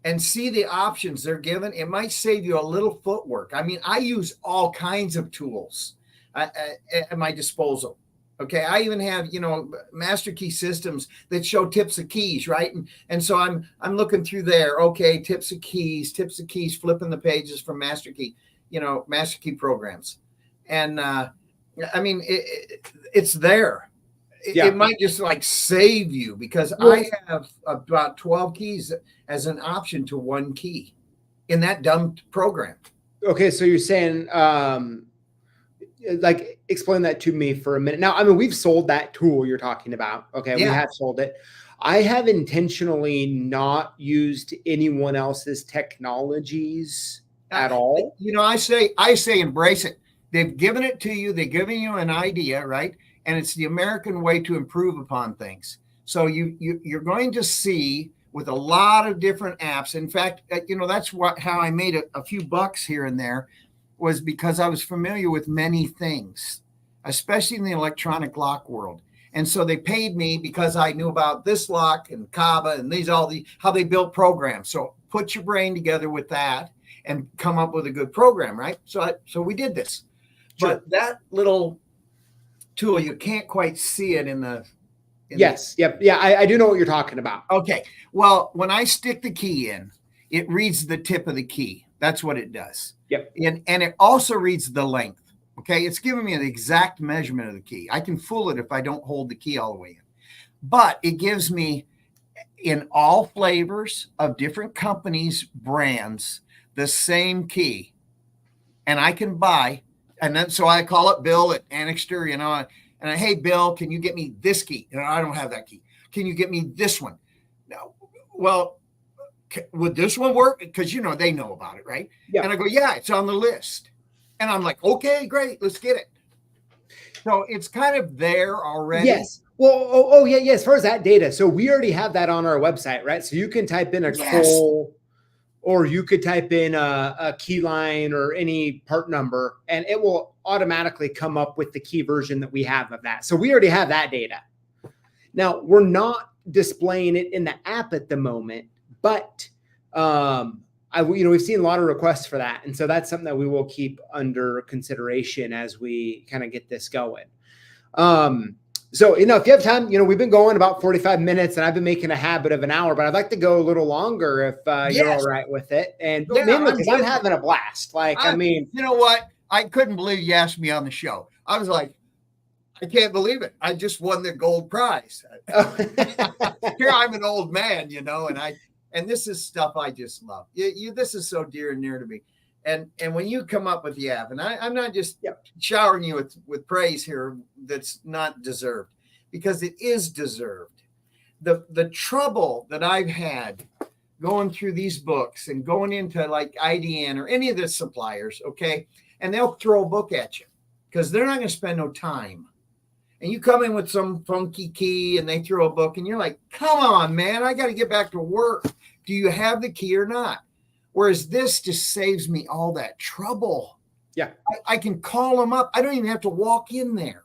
and see the options they're given. It might save you a little footwork. I mean, I use all kinds of tools at my disposal. Okay. I even have, master key systems that show tips of keys, right? And so I'm looking through there. Okay. Tips of keys, flipping the pages from master key programs. And I mean, it's there. It might just like save you, because I have about 12 keys as an option to one key in that dumb program. Okay. So you're saying, like, explain that to me for a minute. Now, I mean, we've sold that tool you're talking about. Okay. We have sold it. I have intentionally not used anyone else's technologies at all. I say embrace it. They've given it to you. They've given you an idea, right? And it's the American way to improve upon things. So you're going to see with a lot of different apps. In fact, that's how I made a few bucks here and there, was because I was familiar with many things, especially in the electronic lock world. And so they paid me because I knew about this lock and Kava and how they built programs. So put your brain together with that and come up with a good program, right? So we did this. Sure. But that little tool, you can't quite see it in the yes. Yep. Yeah. I do know what you're talking about. Okay. Well, when I stick the key in, it reads the tip of the key. That's what it does. Yep. And it also reads the length. Okay. It's giving me the exact measurement of the key. I can fool it if I don't hold the key all the way in. but it gives me in all flavors of different companies, brands, the same key. And I can buy, and then so I call up Bill at Annixter, and hey, Bill, can you get me this key? And I don't have that key. Can you get me this one? No. Well, would this one work? Because they know about it, right? Yeah. And I go, yeah, it's on the list. And I'm like, okay, great, let's get it. So it's kind of there already. Yes. Well, yeah. As far as that data, so we already have that on our website, right? So you can type in a coal, or you could type in a key line or any part number, and it will automatically come up with the key version that we have of that. So we already have that data. Now, we're not displaying it in the app at the moment, but we've seen a lot of requests for that. And so that's something that we will keep under consideration as we kind of get this going. So, if you have time, we've been going about 45 minutes, and I've been making a habit of an hour, but I'd like to go a little longer if you're all right with it. And mainly because I'm having a blast. You know what? I couldn't believe you asked me on the show. I was like, I can't believe it. I just won the gold prize. Here I'm an old man, and this is stuff I just love. This is so dear and near to me. And when you come up with the app, and I'm not just showering you with praise here that's not deserved, because it is deserved. The trouble that I've had going through these books and going into like IDN or any of the suppliers, okay, and they'll throw a book at you because they're not going to spend no time. And you come in with some funky key and they throw a book and you're like, come on, man, I got to get back to work. Do you have the key or not? Whereas this just saves me all that trouble. Yeah. I can call them up. I don't even have to walk in there.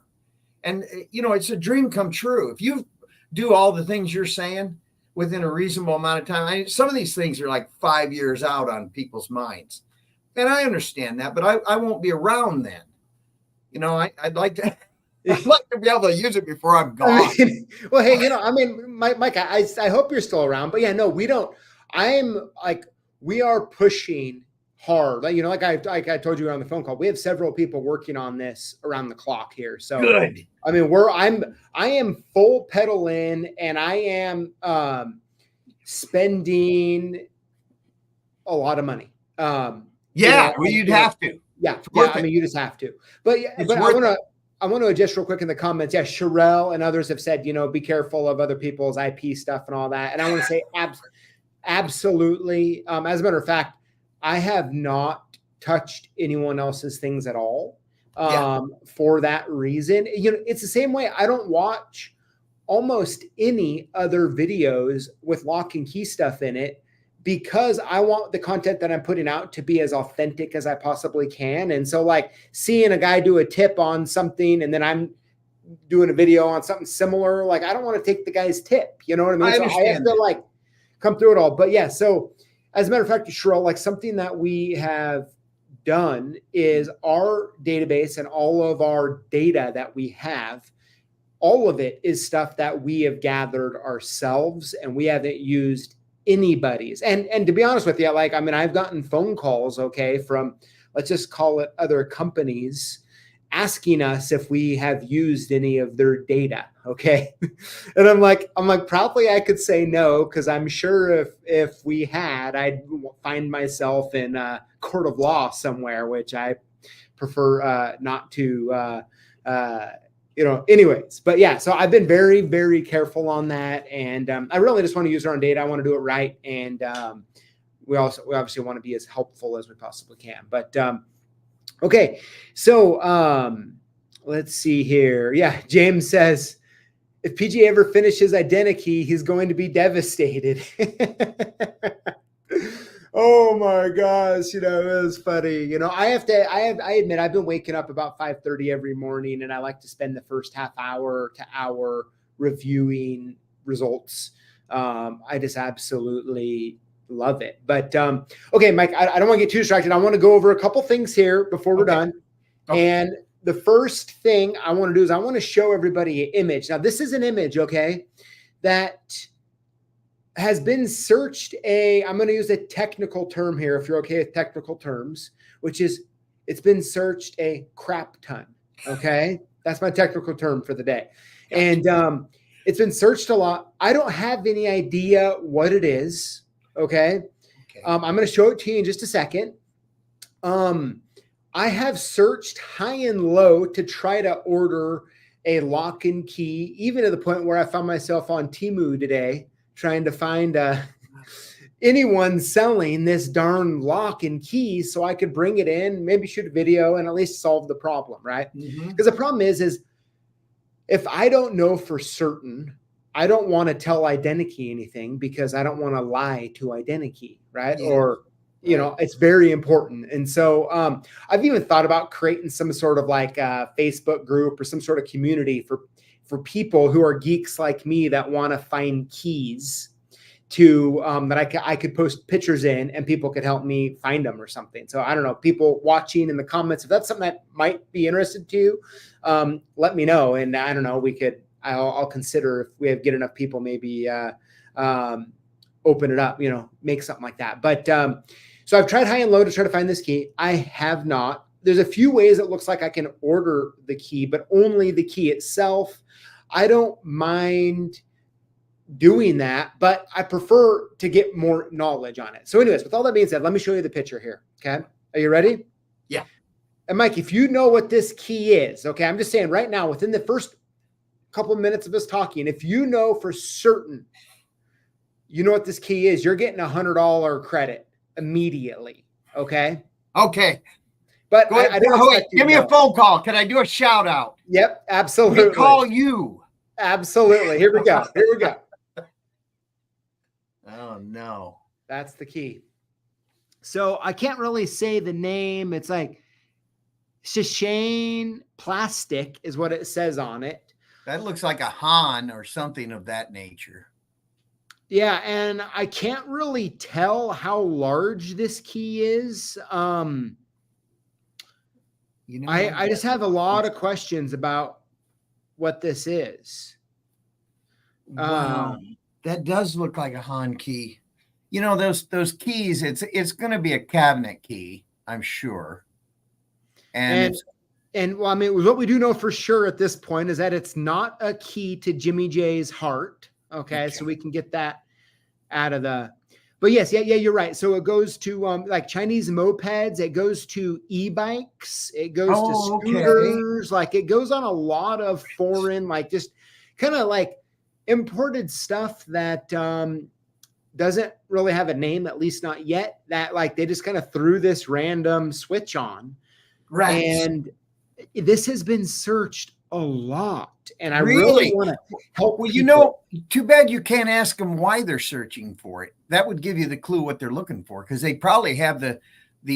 And, it's a dream come true. If you do all the things you're saying within a reasonable amount of time, some of these things are like 5 years out on people's minds. And I understand that, but I won't be around then. I'd like to... I'd like to be able to use it before I'm gone. Well, hey, Mike, I hope you're still around, but yeah, no, we don't. We are pushing hard. Like I told you on the phone call, we have several people working on this around the clock here. So good. I mean, I am full pedal in, and I am spending a lot of money. You'd have to. Yeah. I mean, you just have to. But I want to adjust real quick in the comments. Yeah, Sherelle and others have said, be careful of other people's IP stuff and all that. And I want to say absolutely. As a matter of fact, I have not touched anyone else's things at all for that reason. It's the same way. I don't watch almost any other videos with lock and key stuff in it, because I want the content that I'm putting out to be as authentic as I possibly can. And so seeing a guy do a tip on something and then I'm doing a video on something similar, I don't want to take the guy's tip. You know what I mean? I have to come through it all. But yeah, so as a matter of fact, Cheryl, something that we have done is our database and all of our data that we have, all of it is stuff that we have gathered ourselves, and we haven't used anybody's. And to be honest with you, I've gotten phone calls, from, let's just call it, other companies asking us if we have used any of their data. Okay. And I'm like, probably I could say no, because I'm sure if we had, I'd find myself in a court of law somewhere, which I prefer not to, anyways, but yeah, so I've been very, very careful on that. And I really just want to use our own data. I want to do it right. And we obviously want to be as helpful as we possibly can. But okay, so let's see here. Yeah, James says, if PG ever finishes ideniKey, he's going to be devastated. Oh my gosh, it was funny. I admit I've been waking up about 5:30 every morning, and I like to spend the first half hour to hour reviewing results. I just absolutely love it. But okay, Mike, I don't want to get too distracted. I want to go over a couple things here before we're done. Okay. And the first thing I want to do is I want to show everybody an image. Now, this is an image, that has been searched I'm going to use a technical term here, if you're okay with technical terms, which is it's been searched a crap ton. Okay. That's my technical term for the day. Gotcha. And It's been searched a lot. I don't have any idea what it is. Okay. I'm going to show it to you in just a second. I have searched high and low to try to order a lock and key, even to the point where I found myself on Temu today trying to find anyone selling this darn lock and key so I could bring it in, maybe shoot a video and at least solve the problem, right? Because the problem is if I don't know for certain, I don't want to tell ideniKey anything because I don't want to lie to ideniKey, right? Yeah. Or, you know, it's very important. And so I've even thought about creating some sort of like a Facebook group or some sort of community for people who are geeks like me that want to find keys to that I could post pictures in and people could help me find them or something. So I don't know, people watching in the comments, if that's something that might be interested to you, let me know. And I don't know, I'll consider if we get enough people, maybe open it up, you know, make something like that. But so I've tried high and low to try to find this key. I have not. There's a few ways it looks like I can order the key, but only the key itself. I don't mind doing that, but I prefer to get more knowledge on it. So anyways, with all that being said, let me show you the picture here. Okay. Are you ready? Yeah. And Mike, if you know what this key is, okay, I'm just saying right now, within the first couple of minutes of us talking, if you know for certain, you know what this key is, you're getting $100 credit immediately. Okay. Okay. But give me a phone call. Can I do a shout out? Yep. Absolutely. Call you. Absolutely. Here we go. Here we go. Oh no. That's the key. So I can't really say the name. It's like Shishane Plastic is what it says on it. That looks like a Han or something of that nature. Yeah, and I can't really tell how large this key is. You know, I just have a lot of questions about what this is. Wow. That does look like a Han key. You know, those keys, it's going to be a cabinet key, I'm sure. And well, I mean, what we do know for sure at this point is that it's not a key to Jimmy J's heart. Okay. So we can get that out of but yes, yeah, you're right. So it goes to like Chinese mopeds, it goes to e-bikes, it goes to scooters, like it goes on a lot of foreign, like just kind of like imported stuff that doesn't really have a name, at least not yet, that like they just kind of threw this random switch on. Right. And this has been searched a lot. And I really want to help. Well, people. You know, too bad you can't ask them why they're searching for it. That would give you the clue what they're looking for, because they probably have the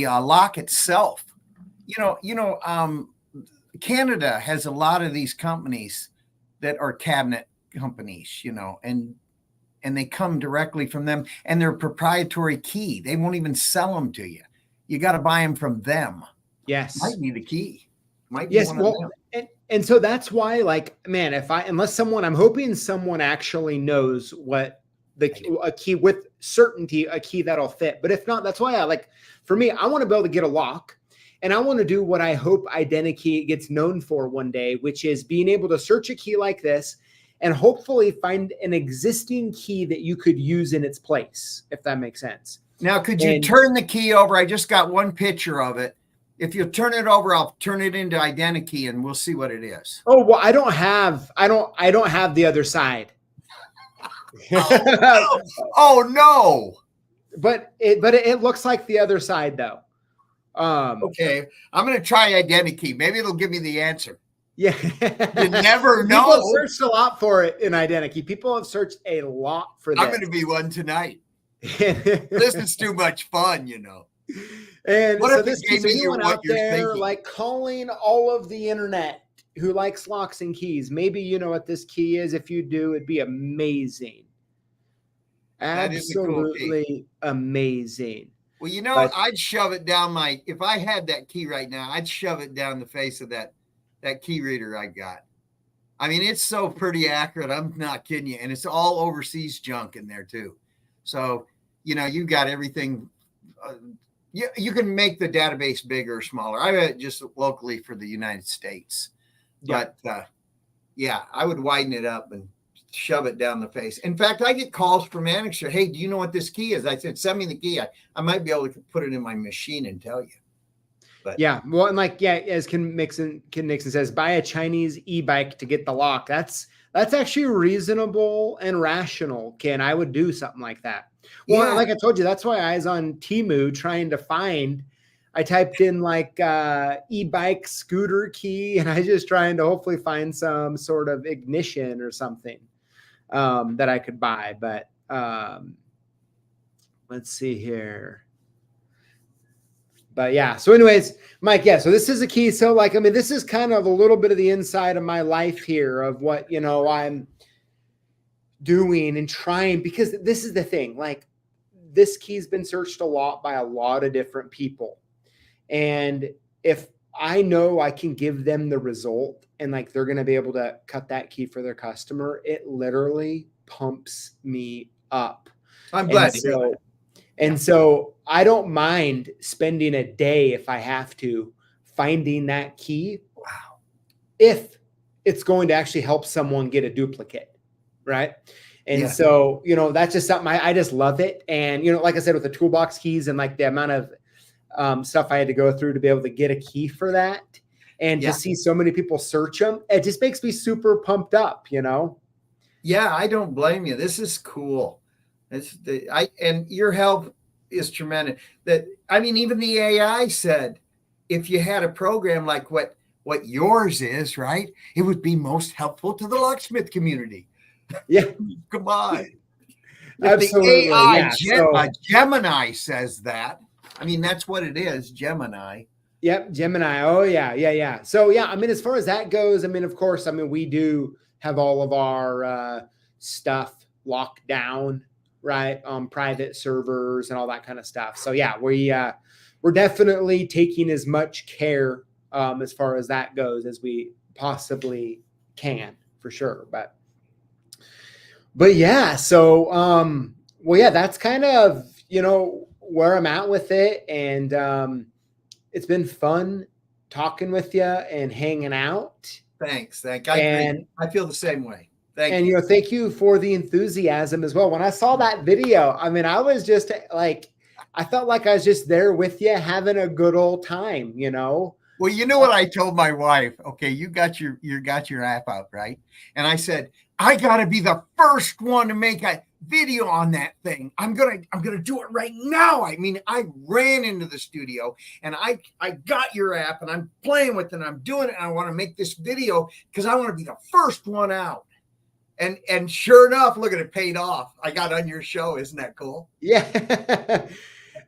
lock itself. You know, Canada has a lot of these companies that are cabinet companies, you know, and they come directly from them, and they're proprietary key. They won't even sell them to you. You got to buy them from them. Yes. Might be the key. Might be yes. Well, and so that's why, like, man, I'm hoping someone actually knows what a key with certainty, a key that'll fit. But if not, that's why for me, I want to be able to get a lock, and I want to do what I hope ideniKey gets known for one day, which is being able to search a key like this and hopefully find an existing key that you could use in its place, if that makes sense. Now, could you turn the key over? I just got one picture of it. If you turn it over, I'll turn it into ideniKey and we'll see what it is. Oh, well, I don't have the other side. Oh no. But it looks like the other side though. Okay. I'm going to try ideniKey. Maybe it'll give me the answer. Yeah. You never know. People have searched a lot for it in ideniKey. People have searched a lot for this. I'm going to be one tonight. This is too much fun, you know. And what so this is anyone out there like calling all of the internet who likes locks and keys. Maybe you know what this key is. If you do, it'd be amazing. Absolutely cool amazing. Well, you know, I'd shove it down if I had that key right now, I'd shove it down the face of that key reader I got. I mean, it's so pretty accurate. I'm not kidding you. And it's all overseas junk in there too. So, you know, you got everything. You can make the database bigger or smaller. I read it just locally for the United States. Yeah. But yeah, I would widen it up and shove it down the face. In fact, I get calls from Annixter. Hey, do you know what this key is? I said, send me the key. I might be able to put it in my machine and tell you. But yeah, well, and like, yeah, as Ken Nixon says, buy a Chinese e-bike to get the lock. That's actually reasonable and rational, Ken. I would do something like that. Well, yeah, like I told you, that's why I was on Temu trying to find. I typed in like e-bike scooter key, and I just trying to hopefully find some sort of ignition or something that I could buy. But let's see here. But yeah, so anyways, Mike, yeah, so this is a key. So like, I mean, this is kind of a little bit of the inside of my life here of what, you know, I'm doing and trying, because this is the thing, like this key's been searched a lot by a lot of different people. And if I know I can give them the result and like they're going to be able to cut that key for their customer, it literally pumps me up. I'm glad to hear that. And so I don't mind spending a day if I have to finding that key. Wow. If it's going to actually help someone get a duplicate. Right. And so, you know, that's just something I just love it. And, you know, like I said, with the toolbox keys and like the amount of stuff I had to go through to be able to get a key for that and to see so many people search them, it just makes me super pumped up, you know? Yeah, I don't blame you. This is cool. And your help is tremendous. That, I mean, even the AI said, if you had a program like what yours is, right, it would be most helpful to the locksmith community. Yeah. Come on. Absolutely. The AI, yeah. Gemini says that. I mean, that's what it is, Gemini. Yep, Gemini. Oh, yeah, yeah, yeah. So, yeah, I mean, as far as that goes, I mean, of course, I mean, we do have all of our stuff locked down, right, on private servers and all that kind of stuff. So, yeah, we're definitely taking as much care as far as that goes as we possibly can, for sure. But yeah, so, well, yeah, that's kind of, you know, where I'm at with it. And it's been fun talking with you and hanging out. Thanks. I feel the same way. Thank you. You know, thank you for the enthusiasm as well. When I saw that video, I mean, I was just like, I felt like I was just there with you having a good old time, you know? Well, you know what I told my wife? Okay, you got your app out, right? And I said, I gotta be the first one to make a video on that thing. I'm gonna do it right now. I mean, I ran into the studio and I got your app and I'm playing with it and I'm doing it and I want to make this video because I want to be the first one out. And sure enough, look at it, paid off. I got on your show. Isn't that cool? Yeah.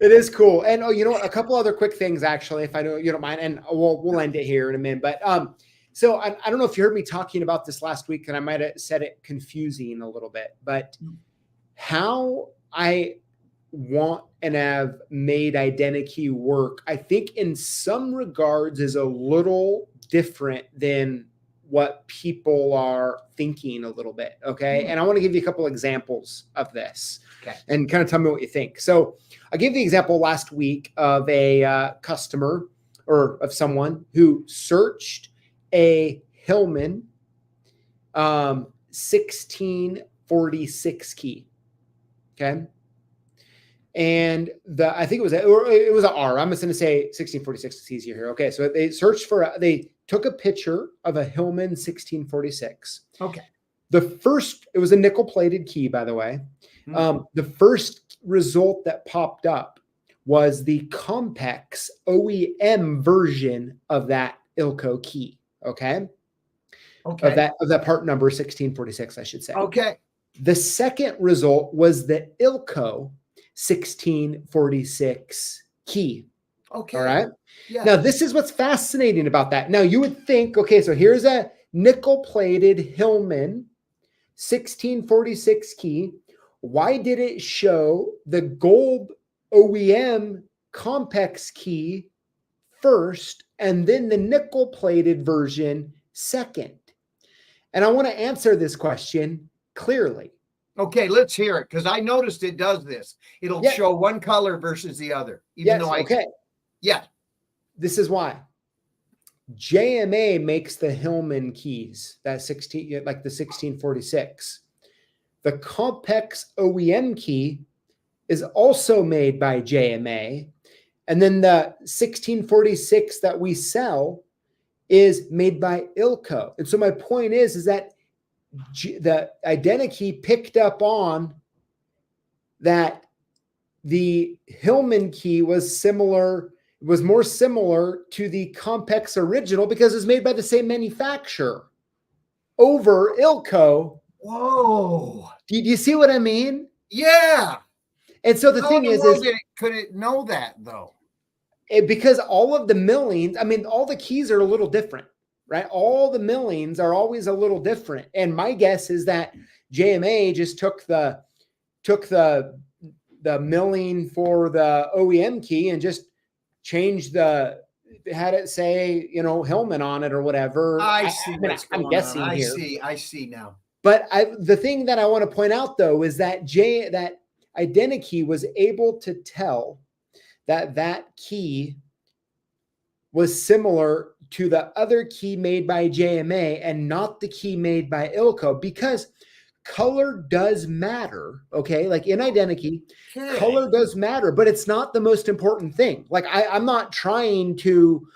It is cool. And you know, a couple other quick things actually, if I know you don't mind, and we'll end it here in a minute. But so I don't know if you heard me talking about this last week, and I might have said it confusing a little bit, but how I want and have made ideniKey work, I think in some regards is a little different than what people are thinking a little bit. Okay. And I want to give you a couple examples of this and kind of tell me what you think. So I gave the example last week of a customer or of someone who searched a Hillman 1646 key. Okay. And I think it was an R. I'm just going to say 1646 is easier here. Okay. So they searched they took a picture of a Hillman 1646. Okay. It was a nickel plated key, by the way. The first result that popped up was the Compex OEM version of that ILCO key. Okay. Okay. Of that part number 1646, I should say. Okay. The second result was the ILCO 1646 key. Okay. All right. Yeah. Now, this is what's fascinating about that. Now, you would think, okay, so here's a nickel-plated Hillman 1646 key. Why did it show the gold OEM Compex key first and then the nickel-plated version second? And I want to answer this question clearly. Okay, let's hear it, because I noticed it does this. It'll show one color versus the other. This is why. JMA makes the Hillman keys, that 16, like the 1646. the Compex OEM key is also made by JMA. And then the 1646 that we sell is made by ILCO. And so my point is that the ideniKey picked up on that the Hillman key was more similar to the Compex original because it's made by the same manufacturer over ILCO. Whoa. Do you see what I mean? Yeah. And so the thing is could it know that though? Because all of the millings, I mean, all the keys are a little different, right? All the millings are always a little different. And my guess is that JMA just took the milling for the OEM key and just changed had it say, Hillman on it or whatever. I see. I'm guessing here. I see now. But the thing that I want to point out though is that that ideniKey was able to tell that key was similar to the other key made by JMA and not the key made by ILCO, because color does matter. Okay. Like in ideniKey, color does matter, but it's not the most important thing. Like I'm not trying to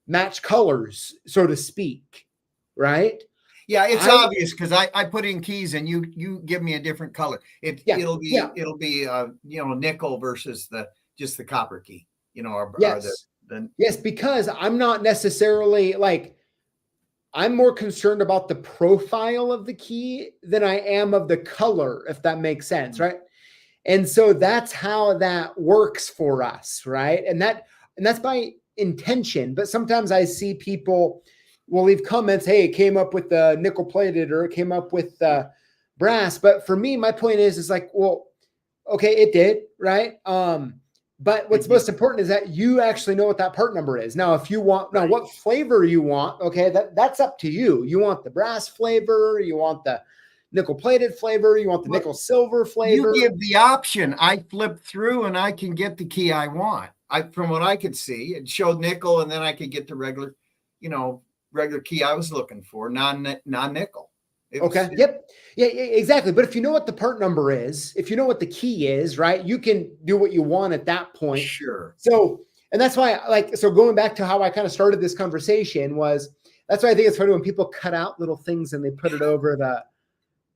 match colors, so to speak. Right. Yeah, it's obvious because I put in keys and you give me a different color. It'll be nickel versus just the copper key, yes, because I'm not necessarily I'm more concerned about the profile of the key than I am of the color, if that makes sense, right? And so that's how that works for us, right? And that's by intention. But sometimes I see people will leave comments, hey, it came up with the nickel plated or it came up with brass. But for me, my point is well, okay, it did, right? But what's most important is that you actually know what that part number is. Now, if you want, what flavor you want, okay, that's up to you. You want the brass flavor, you want the nickel plated flavor, you want the nickel silver flavor. You give the option. I flip through and I can get the key I want. From what I could see, it showed nickel, and then I could get the regular key I was looking for, non-nickel. Okay. Yep. Yeah, exactly. But if you know what the part number is, if you know what the key is, right, you can do what you want at that point. Sure. So, and that's why, so going back to how I kind of started this conversation that's why I think it's funny when people cut out little things and they put it over the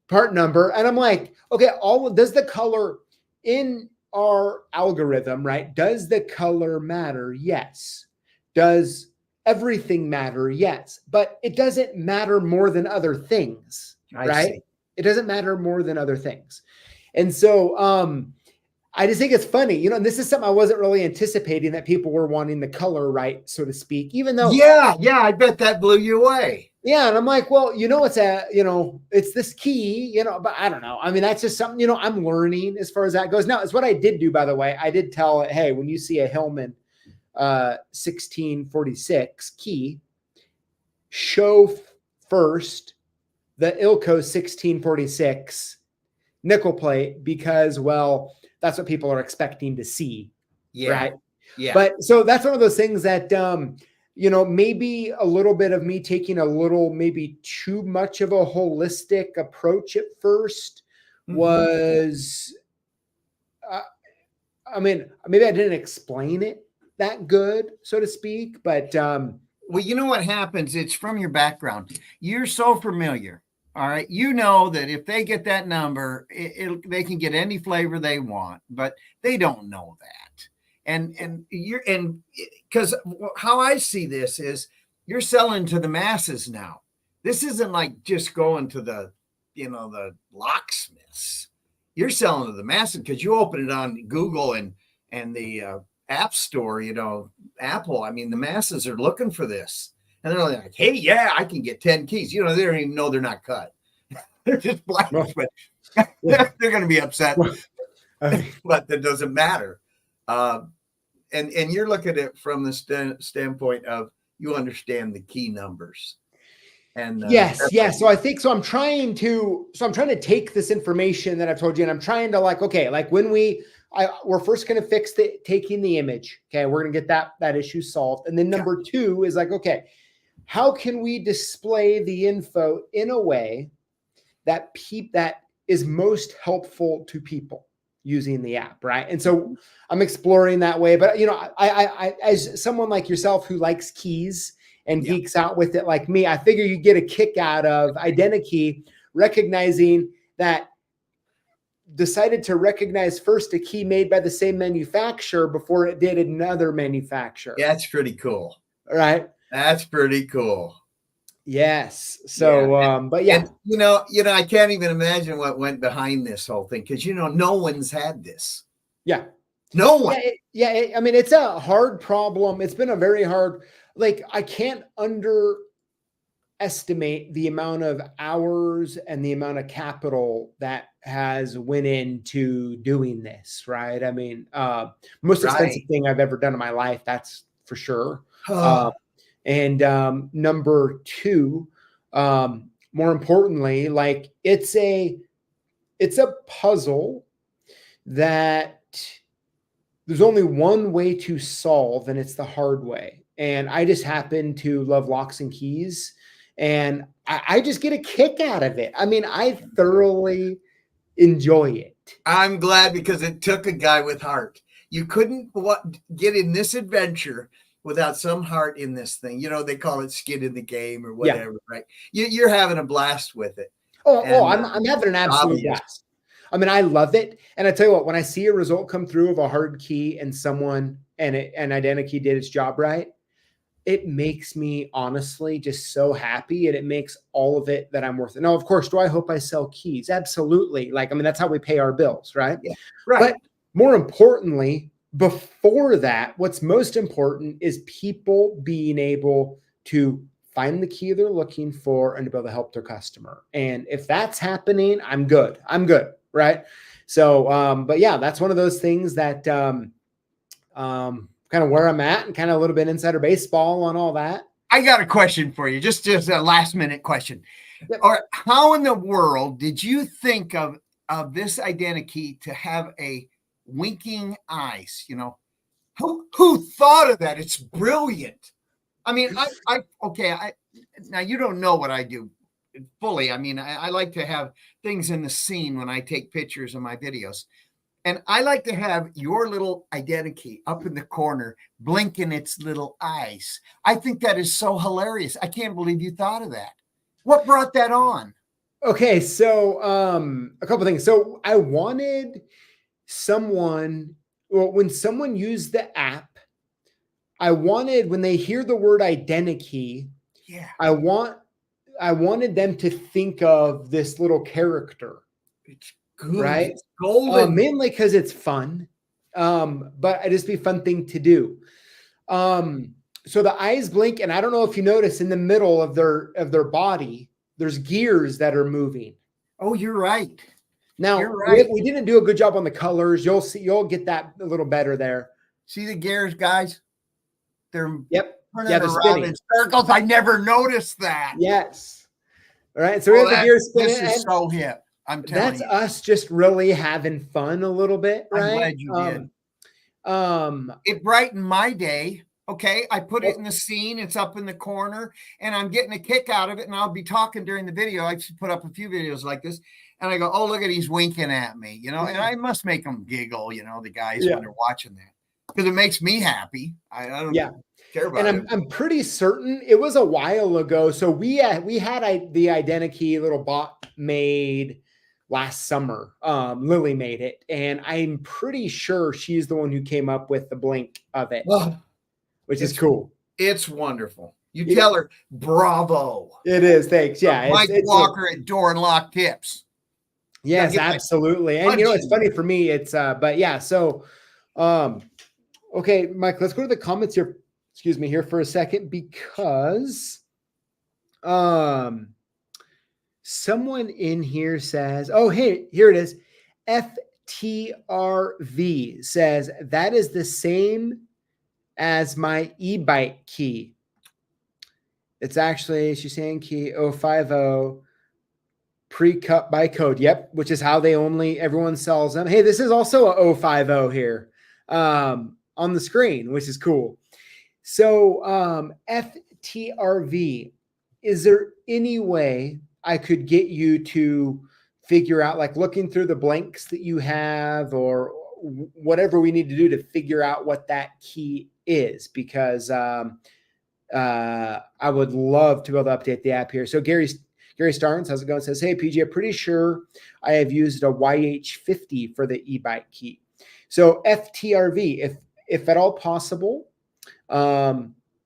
part number. And I'm like, okay, does the color in our algorithm, right? Does the color matter? Yes. Does everything matter? Yes. But it doesn't matter more than other things, right? It doesn't matter more than other things. And so I just think it's funny, and this is something I wasn't really anticipating, that people were wanting the color right, so to speak, even though. Yeah. I bet that blew you away. Yeah. And I'm like, well, it's this key, but I don't know. I mean, that's just something, I'm learning as far as that goes. Now, it's what I did do, by the way. I did tell it, hey, when you see a Hillman 1646 key, show first the ILCO 1646 nickel plate, because, well, that's what people are expecting to see. Yeah. Right. Yeah. But so that's one of those things that, maybe a little bit of me taking maybe too much of a holistic approach at first was, maybe I didn't explain it that good, so to speak, but well, you know what happens? It's from your background. You're so familiar. All right. You know that if they get that number, they can get any flavor they want, but they don't know that. And because how I see this is you're selling to the masses now. This isn't like just going to the locksmiths. You're selling to the masses because you open it on Google and the App Store, Apple. I mean, the masses are looking for this. And they're like, hey, yeah, I can get 10 keys. They don't even know they're not cut. They're just blank, but they're going to be upset. But that doesn't matter. And you're looking at it from the standpoint of you understand the key numbers. And yes. So I think so. I'm trying to take this information that I've told you, and I'm trying to when we're first going to fix taking the image. Okay, we're going to get that issue solved, and then number two is okay, how can we display the info in a way that is most helpful to people using the app, right? And so I'm exploring that way. But I as someone like yourself who likes keys and geeks out with it like me, I figure you get a kick out of ideniKey recognizing that decided to recognize first a key made by the same manufacturer before it did another manufacturer. Yeah, that's pretty cool. Right? That's pretty cool. Yes. So, but yeah, and, I can't even imagine what went behind this whole thing because no one's had this. Yeah. No one. I mean, it's a hard problem. It's been a very hard. Like, I can't underestimate the amount of hours and the amount of capital that has went into doing this. Right. I mean, most expensive thing I've ever done in my life. That's for sure. And number two, more importantly, like it's a puzzle that there's only one way to solve, and it's the hard way. And I just happen to love locks and keys, and I just get a kick out of it. I mean, I thoroughly enjoy it. I'm glad because it took a guy with heart. You couldn't get in this adventure without some heart in this thing. They call it skin in the game or whatever, right? You're having a blast with it. I'm having an absolute blast. I mean, I love it. And I tell you what, when I see a result come through of a hard key and ideniKey did its job right, it makes me honestly just so happy. And it makes all of it that I'm worth it. Now, of course, do I hope I sell keys? Absolutely. Like, I mean, that's how we pay our bills, right? Yeah. Right. But more importantly, before that, what's most important is people being able to find the key they're looking for and to be able to help their customer. And if that's happening, I'm good. Right. So, but yeah, that's one of those things that kind of where I'm at and kind of a little bit insider baseball on all that. I got a question for you. Just a last minute question. Yep. All right. How in the world did you think of this ideniKey to have a winking eyes? Who thought of that? It's brilliant. I mean, now you don't know what I do fully. I mean, I like to have things in the scene when I take pictures of my videos. And I like to have your little ideniKey up in the corner, blinking its little eyes. I think that is so hilarious. I can't believe you thought of that. What brought that on? Okay, so a couple things. So I wanted when someone used the app, I wanted, when they hear the word ideniKey, I wanted them to think of this little character. It's good. Right? It's golden. Mainly because it's fun. But it just be a fun thing to do. So the eyes blink, and I don't know if you notice in the middle of their body, there's gears that are moving. Oh, you're right. Now, we didn't do a good job on the colors. You'll get that a little better there. See the gears, guys? They're they're spinning in circles. I never noticed that. Yes. All right. So we have the gears spinning. This is so hip. I'm telling you. That's us just really having fun a little bit, right? I'm glad you did. It brightened my day. Okay, I put it in the scene. It's up in the corner, and I'm getting a kick out of it. And I'll be talking during the video. I just put up a few videos like this, and I go, "Oh, look at he's winking at me," And I must make them giggle, the guys when they're watching that, because it makes me happy. I don't care about it. And I'm pretty certain it was a while ago. So we had the ideniKey little bot made last summer. Lily made it, and I'm pretty sure she's the one who came up with the blink of it. Which is cool. It's wonderful. You tell her, bravo. It is. Thanks. Yeah. Mike Walker at Door and Lock Tips. Yes, absolutely. And it's funny for me. It's but yeah. So, okay, Mike, let's go to the comments here. Excuse me here for a second, because someone in here says, oh, hey, here it is. FTRV says that is the same as my e-bike key. It's actually, she's saying key 050 pre-cut by code. Yep. Which is how everyone sells them. Hey, this is also a 050 here on the screen, which is cool. So FTRV, is there any way I could get you to figure out, like looking through the blanks that you have or whatever we need to do to figure out what that key is, because I would love to be able to update the app here. So Gary Starnes, how's it going? Says, hey, PJ, I'm pretty sure I have used a YH50 for the e-bike key. So FTRV, if at all possible,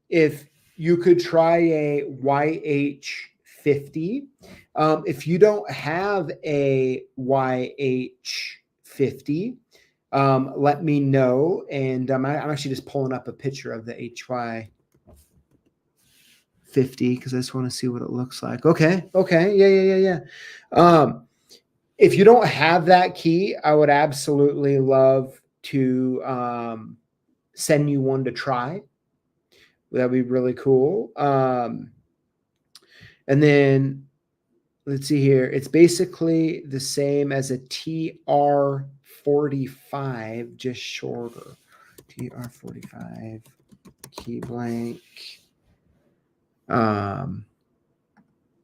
if you could try a YH50. If you don't have a YH50, let me know. And I'm actually just pulling up a picture of the HY50 because I just want to see what it looks like. Okay. Yeah. If you don't have that key, I would absolutely love to send you one to try. That'd be really cool. And then let's see here. It's basically the same as a TR45, just shorter. TR45 key blank. Let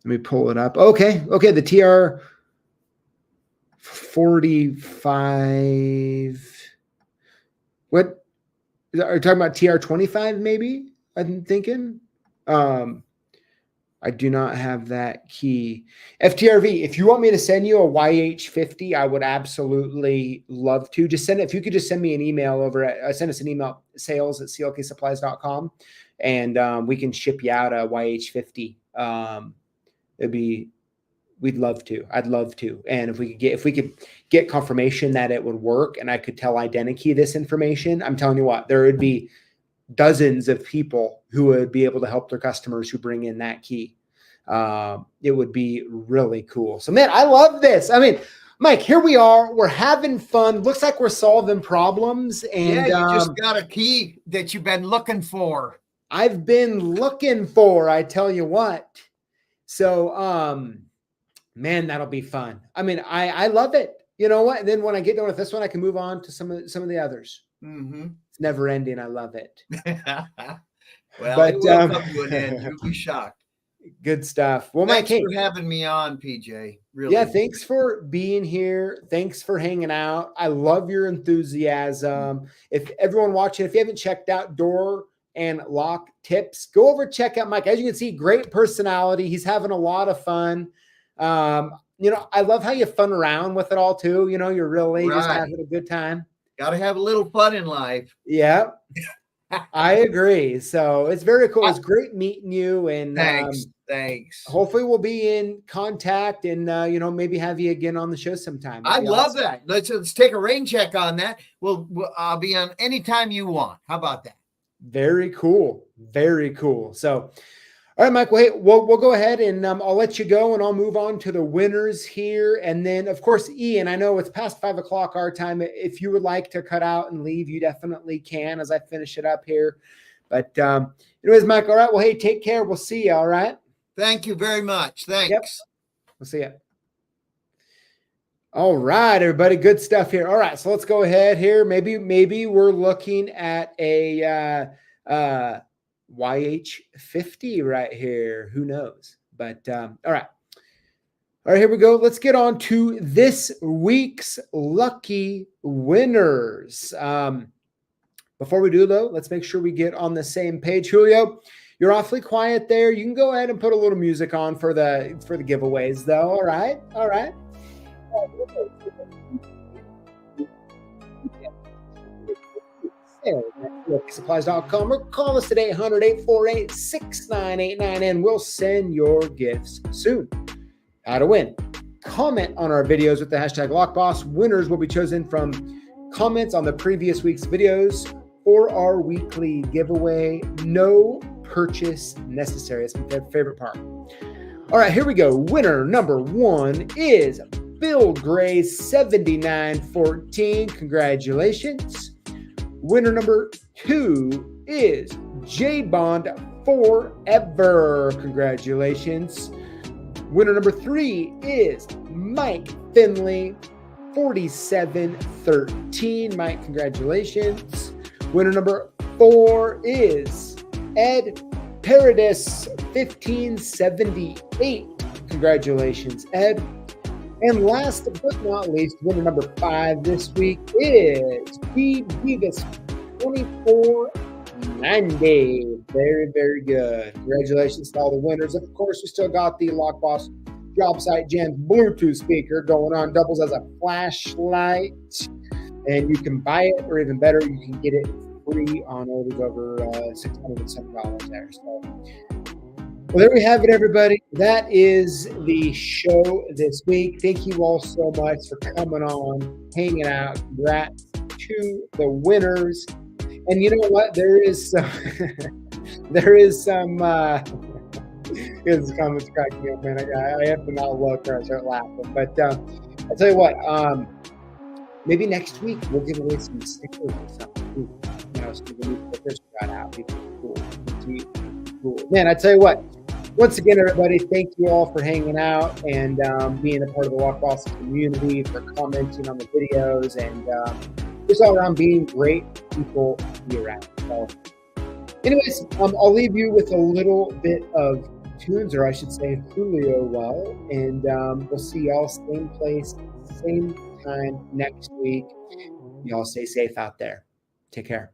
me pull it up. Okay. The TR45. What are you talking about? TR25, maybe? I'm thinking. I do not have that key. FTRV, if you want me to send you a YH50, I would absolutely love to. Just send it. If you could just send me an email over at, send us an email, sales@CLKsupplies.com, and we can ship you out a YH50. We'd love to. I'd love to. And if we could get confirmation that it would work and I could tell ideniKey this information, I'm telling you what, there would be dozens of people who would be able to help their customers who bring in that key. It would be really cool. So, man, I love this. I mean, Mike, here we are. We're having fun. Looks like we're solving problems. And yeah, you just got a key that you've been looking for. I've been looking for, I tell you what. So, man, that'll be fun. I mean, I love it. You know what? And then when I get done with this one, I can move on to some of the others. Mm-hmm. It's never ending. I love it. Well, but it will come to an end. You'll be shocked. Good stuff. Well, thanks Mike, for having me on, PJ. Really. Yeah, thanks for being here. Thanks for hanging out. I love your enthusiasm. If everyone watching, if you haven't checked out Door and Lock Tips, go over check out Mike. As you can see, great personality. He's having a lot of fun. You know, I love how you fun around with it all too. You know, you're really just having a good time. Got to have a little fun in life. Yeah, I agree. So it's very cool. It's great meeting you. And thanks. Hopefully we'll be in contact and, you know, maybe have you again on the show sometime. I love that. Let's take a rain check on that. I'll be on anytime you want. How about that? Very cool. Very cool. So, all right, Mike, well, hey, we'll go ahead and I'll let you go and I'll move on to the winners here. And then, of course, Ian, I know it's past 5 o'clock our time. If you would like to cut out and leave, you definitely can as I finish it up here. But anyways, Mike, all right, well, hey, take care. We'll see you, all right? Thank you very much. Thanks. Yep. We'll see you. All right, everybody, good stuff here. All right, so let's go ahead here. Maybe we're looking at a YH50 right here. Who knows? But all right, here we go. Let's get on to this week's lucky winners. Before we do, though, let's make sure we get on the same page. Julio, you're awfully quiet there. You can go ahead and put a little music on for the giveaways, though. All right. CLKsupplies.com or call us at 800-848-6989 and we'll send your gifts soon. How to win. Comment on our videos with the hashtag Lockboss. Winners will be chosen from comments on the previous week's videos or our weekly giveaway. No purchase necessary. That's my favorite part. All right, here we go. Winner number 1 is Bill Gray 7914. Congratulations. Winner number 2 is J Bond Forever. Congratulations. Winner number 3 is Mike Finley 4713. Mike, congratulations. Winner number 4 is Ed Paradis 1578. Congratulations, Ed. And last but not least, winner number 5 this week is P. Beavis 2490. Very, very good. Congratulations to all the winners. Of course, we still got the Lockboss Job Site Gen Bluetooth speaker going on, doubles as a flashlight. And you can buy it, or even better, you can get it free on orders over $600 there. So, well, there we have it, everybody. That is the show this week. Thank you all so much for coming on, hanging out. Congrats to the winners. And you know what? There is some his comments cracking me up, man. I have to not look or I start laughing. But I'll tell you what, maybe next week we'll give away some stickers or something. Ooh, some of the new stickers got out. Cool. Man, I tell you what, once again, everybody, thank you all for hanging out and being a part of the Lockbosses community, for commenting on the videos, and just all around being great people to be around. So, anyways, I'll leave you with a little bit of tunes, or I should say Julio well, and we'll see y'all same place, same time next week. Y'all stay safe out there. Take care.